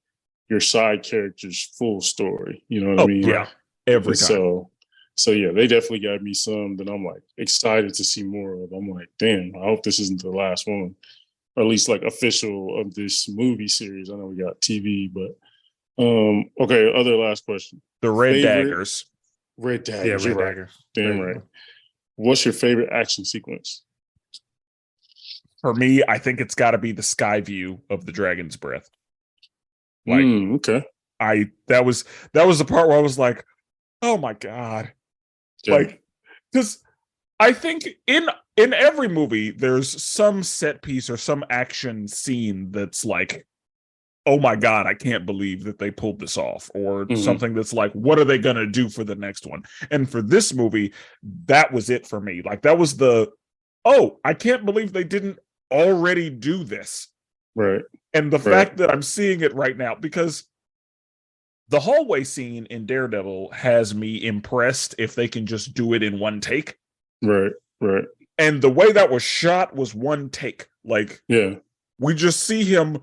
your side character's full story. You know what I mean? Yeah, every time. So yeah, they definitely got me some that I'm like excited to see more of. I'm like, damn, I hope this isn't the last one. Or at least like official of this movie series. I know we got TV, but okay. Other last question. The Red Daggers. Red Daggers. Yeah, Red Daggers. Damn right. What's your favorite action sequence? For me, I think it's got to be the sky view of the Dragon's Breath. Like, okay. That was the part where I was like, oh my god, like, because I think in every movie, there's some set piece or some action scene that's like, oh my God, I can't believe that they pulled this off. Or something that's like, what are they going to do for the next one? And for this movie, that was it for me. Like, that was I can't believe they didn't already do this. Right. And the fact that I'm seeing it right now, because the hallway scene in Daredevil has me impressed if they can just do it in one take. Right. And the way that was shot was one take. Like, we just see him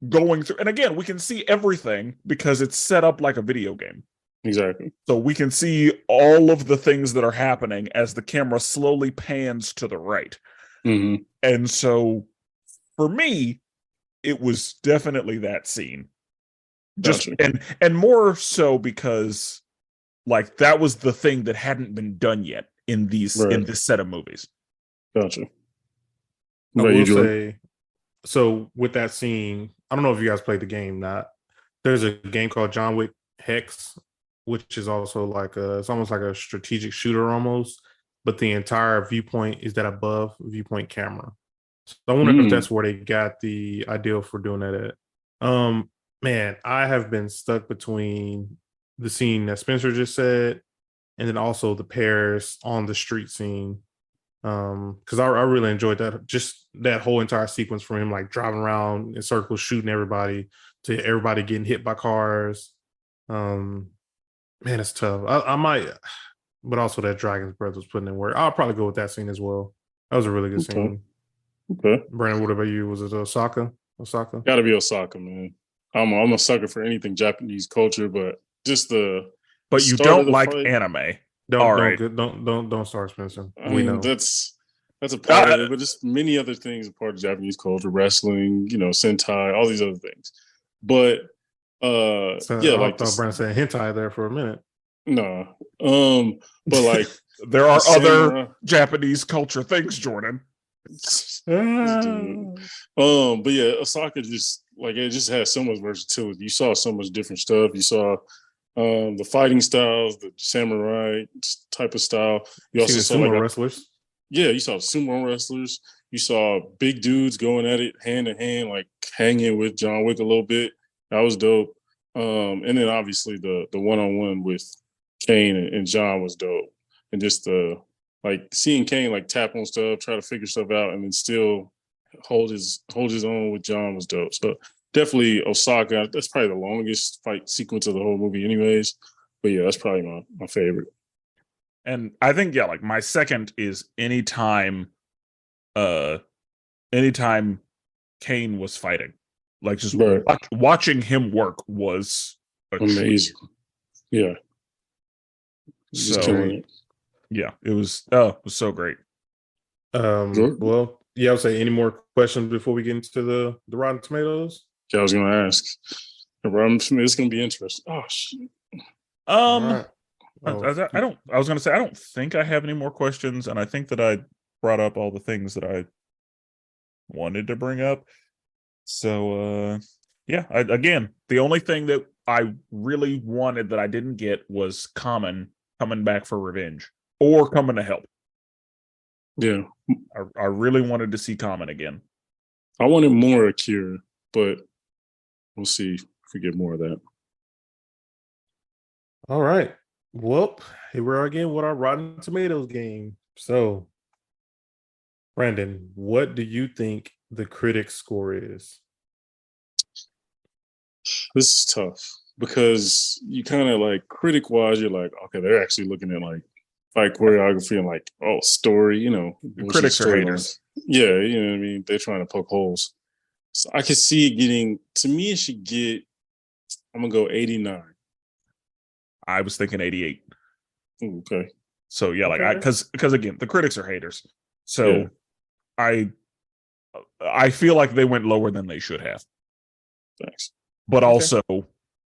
going through. And again, we can see everything because it's set up like a video game. Exactly. So we can see all of the things that are happening as the camera slowly pans to the right. Mm-hmm. And so for me, it was definitely that scene. Just and more so because like that was the thing that hadn't been done yet in this set of movies. Gotcha. I will say, so with that scene, I don't know if you guys played the game. There's a game called John Wick Hex, which is also like it's almost like a strategic shooter almost, but the entire viewpoint is that above viewpoint camera. So I wonder if that's where they got the idea for doing that at. Man, I have been stuck between the scene that Spenser just said and then also the Paris on the street scene. Because I really enjoyed that, just that whole entire sequence from him like driving around in circles, shooting everybody, to everybody getting hit by cars. Man, it's tough. I might, but also that Dragon's Breath was putting in work. I'll probably go with that scene as well. That was a really good scene. Okay. Brandon, what about you? Was it Osaka? Gotta be Osaka, man. I'm a sucker for anything Japanese culture, but just But you don't like anime. Don't start, Spencer. I mean, that's a part of it, but just many other things a part of Japanese culture, wrestling, Sentai, all these other things. But I thought Brandon said hentai there for a minute. No, but like there are other Japanese culture things, Jordan. But yeah, Osaka just like it just has so much versatility. You saw so much different stuff. You saw the fighting styles, the samurai type of style. You also saw sumo wrestlers. Yeah, you saw sumo wrestlers. You saw big dudes going at it hand in hand, like hanging with John Wick a little bit. That was dope. And then obviously the one-on-one with Kane and John was dope. And just like seeing Kane like tap on stuff, try to figure stuff out, and then still hold his own with John was dope. So definitely Osaka. That's probably the longest fight sequence of the whole movie, anyways. But yeah, that's probably my favorite. And I think like my second is anytime Kane was fighting. Like just Right. watching him work was Amazing. Yeah. Just killing it. Yeah, it was so great. Well, yeah, I'll say any more questions before we get into the Rotten Tomatoes? Yeah, I was gonna ask. It's gonna be interesting. Oh shit. All right. I was gonna say I don't think I have any more questions, and I think that I brought up all the things that I wanted to bring up. So yeah, again, the only thing that I really wanted that I didn't get was Common coming back for revenge or coming to help. Yeah. I really wanted to see Common again. I wanted more Akira, but we'll see if we get more of that. All right. Well, here we are again with our Rotten Tomatoes game. So, Brandon, what do you think the critic score is? This is tough because you kind of like critic wise, you're like, okay, they're actually looking at like fight choreography and like, oh, story, The critics are haters. Yeah, you know what I mean? They're trying to poke holes. So I could see it getting, to me, it should get, I'm going to go 89. I was thinking 88. Ooh, okay. So yeah, like because again, the critics are haters. So Yeah. I feel like they went lower than they should have. Thanks. But also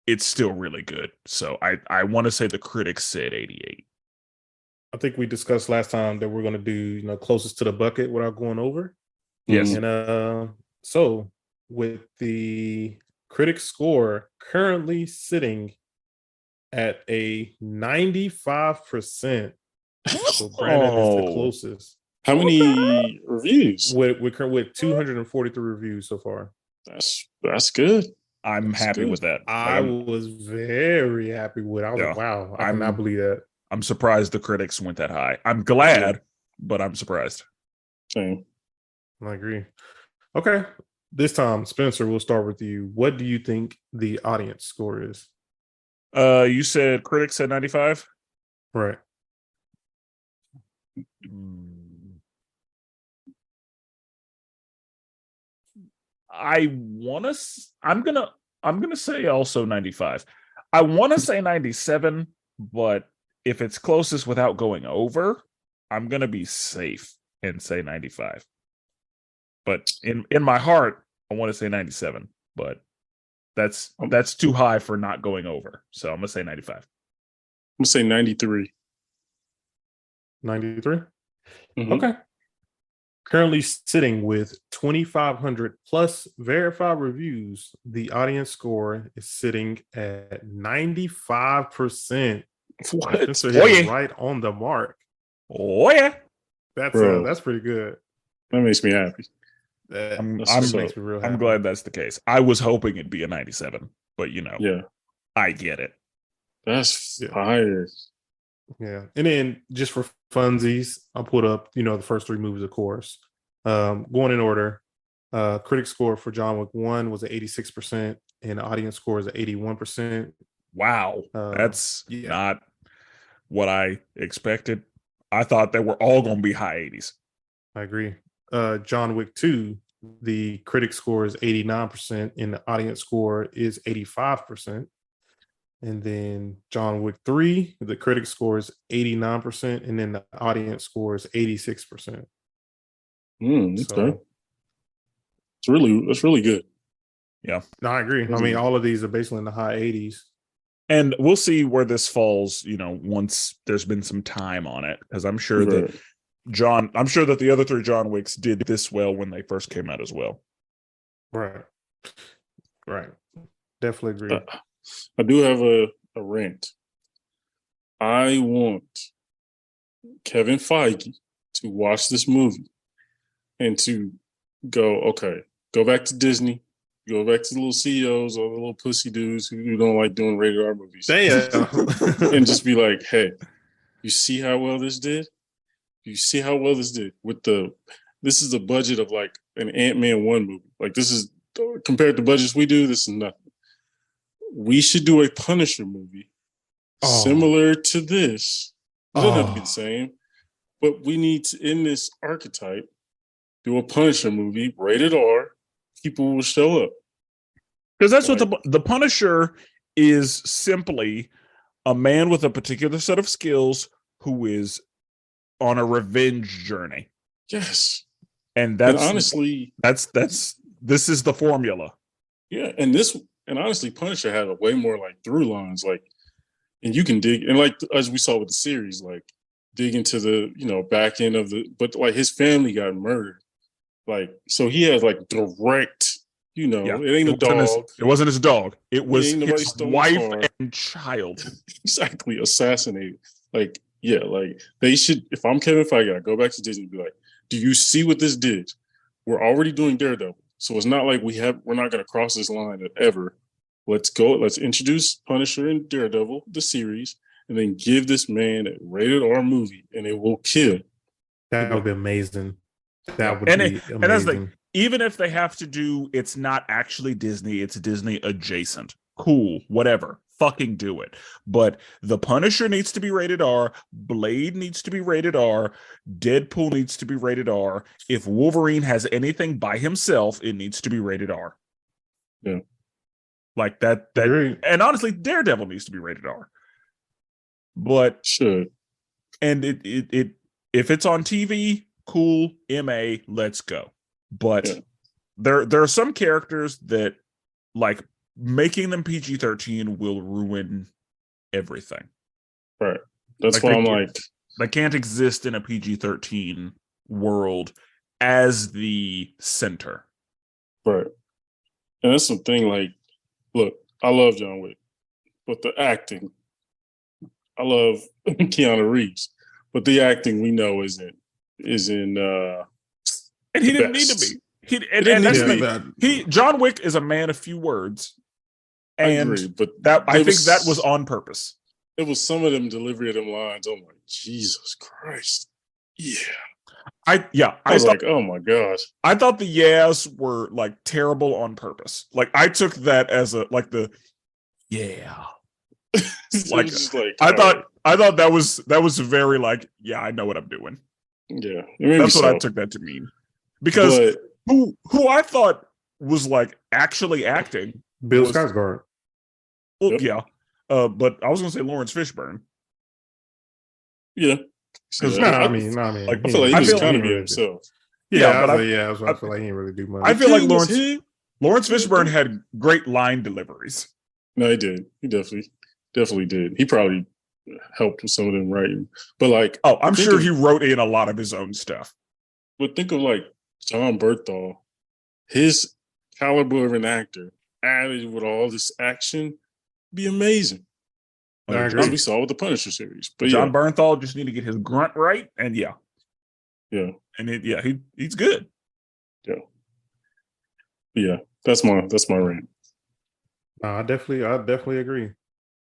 it's still really good. So I want to say the critics said 88. I think we discussed last time that we're going to do, closest to the bucket without going over. Yes. And so with the critic score currently sitting at a 95%. So Brandon is the closest. How many reviews? With 243 reviews so far. That's good. I'm happy with that. I was very happy with it. I was like, wow, I cannot believe that. I'm surprised the critics went that high. I'm glad, but I'm surprised. Same. I agree. Okay. This time, Spencer, we'll start with you. What do you think the audience score is? You said critics said 95? Right. I'm gonna say also 95. I want to say 97, but if it's closest without going over, I'm gonna be safe and say 95. But in my heart, I want to say 97, but that's too high for not going over. So I'm gonna say 95. I'm gonna say 93. 93? Mm-hmm. Okay. Currently sitting with 2,500 plus verified reviews, the audience score is sitting at 95%. What? So he's right on the mark. Oh yeah, that's pretty good. That makes me happy. I'm glad that's the case. I was hoping it'd be a 97, but I get it. That's fire. Yeah. And then just for funsies, I'll put up, the first three movies, of course. Going in order, critic score for John Wick 1 was at 86%, and the audience score is at 81%. Wow. That's not what I expected. I thought they were all going to be high 80s. I agree. John Wick 2, the critic score is 89%, and the audience score is 85%. And then John Wick 3, the critic score is 89%, and then the audience score is 86%. Okay. So, that's really good. Yeah. No, I agree. I mean, all of these are basically in the high 80s. And we'll see where this falls, once there's been some time on it. Because I'm sure that the other three John Wicks did this well when they first came out as well. Right. Definitely agree. I do have a rant. I want Kevin Feige to watch this movie and to go back to Disney, go back to the little CEOs or the little pussy dudes who don't like doing rated R movies. Damn. And just be like, hey, you see how well this did? You see how well this did? This is the budget of like an Ant-Man 1 movie. Like this is, compared to budgets we do, this is nothing. We should do a Punisher movie similar to this. It doesn't have to be the same, but we need to, in this archetype, do a Punisher movie, rated R. People will show up. Because that's Like, what the Punisher is, simply a man with a particular set of skills who is on a revenge journey. yes. And And honestly, this is the formula. yeah, and honestly, Punisher had a way more like through lines, like, and you can dig, and like as we saw with the series, like dig into the back end of but like his family got murdered, like so he has like direct, Yeah, it ain't a dog, it wasn't his dog. It was ain't nobody his stole wife the car. and child. Exactly, assassinated. Like, yeah, like they should. If I'm Kevin Feige, I go back to Disney and be like, "Do you see what this did? We're already doing Daredevil, so it's not like we're not going to cross this line ever. Let's go. Let's introduce Punisher and Daredevil, the series, and then give this man a rated R movie, and it will kill." That would be amazing. That would And be and that's like, amazing. even if they have to do, it's not actually Disney, it's Disney adjacent. Cool, whatever. Fucking do it. But the Punisher needs to be rated R. Blade needs to be rated R. Deadpool needs to be rated R. If Wolverine has anything by himself, it needs to be rated R. Yeah. Like that. Agree. And honestly, Daredevil needs to be rated R. But Should. and it if it's on TV, cool, MA, let's go. But Yeah. there are some characters that, like, making them PG-13 will ruin everything. Right. That's Like, why I'm like, they can't exist in a PG-13 world as the center. right. And that's the thing. Like, look, I love John Wick, but the acting, I love Keanu Reeves, but the acting we know isn't. And he the didn't best. need to be. It didn't That's need the to thing. John Wick is a man of few words. I And agree, but I think that was on purpose. It was some of them delivery of them lines. I'm like, Jesus Christ. Yeah. I was like, oh my gosh. I thought the yes were like terrible on purpose. Like, I took that as a like the yeah. Like, just like I thought that was very like, yeah, I know what I'm doing. Yeah, that's what I took that to mean. Because who I thought was like actually acting, Bill Skarsgård. Well, yeah, but I was gonna say Lawrence Fishburne. Yeah, because I mean, like, I feel like he was kind of being himself. Yeah, but I feel like he didn't really do much. I feel like Lawrence Fishburne had great line deliveries. No, he did. He definitely did. He probably helped with some of them writing, but like, oh, I'm sure he wrote in a lot of his own stuff. But think of like John Berthal, his caliber of an actor added with all this action, be amazing. As we saw with the Punisher series. But John Bernthal just need to get his grunt right, and yeah, and he's good. Yeah. That's my rant. I definitely agree.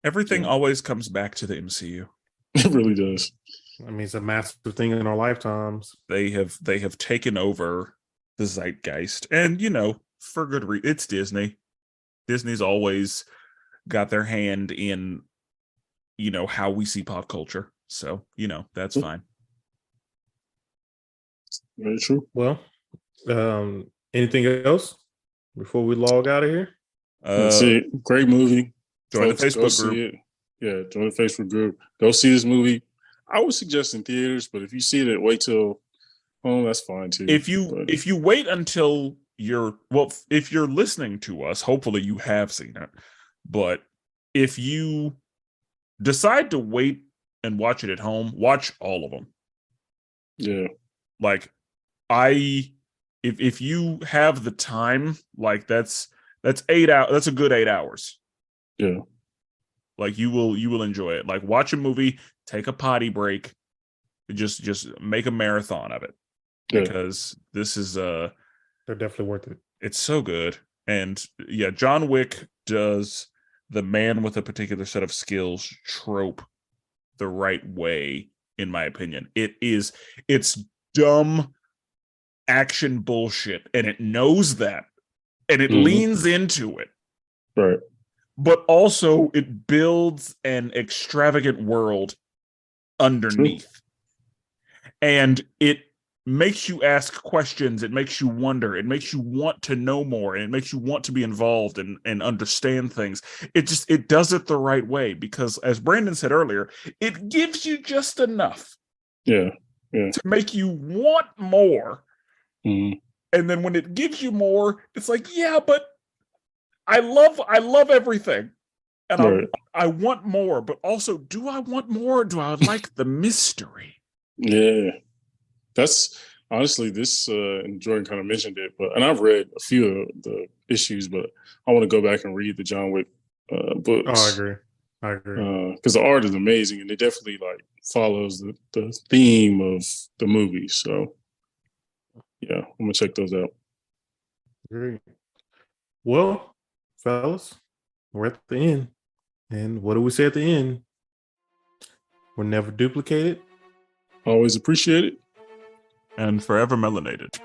Everything always comes back to the MCU. It really does. I mean, it's a massive thing in our lifetimes. They have taken over the zeitgeist, and for good reason. It's Disney. Disney's always got their hand in how we see pop culture. So, that's fine. Very true. Well, anything else before we log out of here? That's it. Great movie. Join the Facebook group. Yeah, join the Facebook group. Go see this movie. I would suggest in theaters, but if you see it, wait till home. That's fine too. If you wait until if you're listening to us, hopefully you have seen it. But if you decide to wait and watch it at home, watch all of them. Yeah. Like, if you have the time, like that's 8 hours. That's a good 8 hours. Yeah. Like, you will enjoy it. Like, watch a movie, take a potty break, just make a marathon of it. Yeah. Because this is they're definitely worth it. It's so good. And yeah, John Wick does the man with a particular set of skills trope the right way, in my opinion. It's dumb action bullshit, and it knows that, and it leans into it. Right. But also it builds an extravagant world underneath. And it makes you ask questions. It makes you wonder. It makes you want to know more, and it makes you want to be involved and understand things. It does it the right way, because, as Brandon said earlier, it gives you just enough Yeah. to make you want more. Mm-hmm. And then when it gives you more, it's like, yeah, but I love everything. And Right. I want more, but also, do I want more? Do I like the mystery? Yeah. That's honestly this, and Jordan kind of mentioned it, and I've read a few of the issues, but I want to go back and read the John Wick books. Oh, I agree. Because the art is amazing, and it definitely like follows the theme of the movie. So yeah, I'm gonna check those out. Great. Well, fellas, we're at the end. And what do we say at the end? We're never duplicated. Always appreciate it. And forever melanated.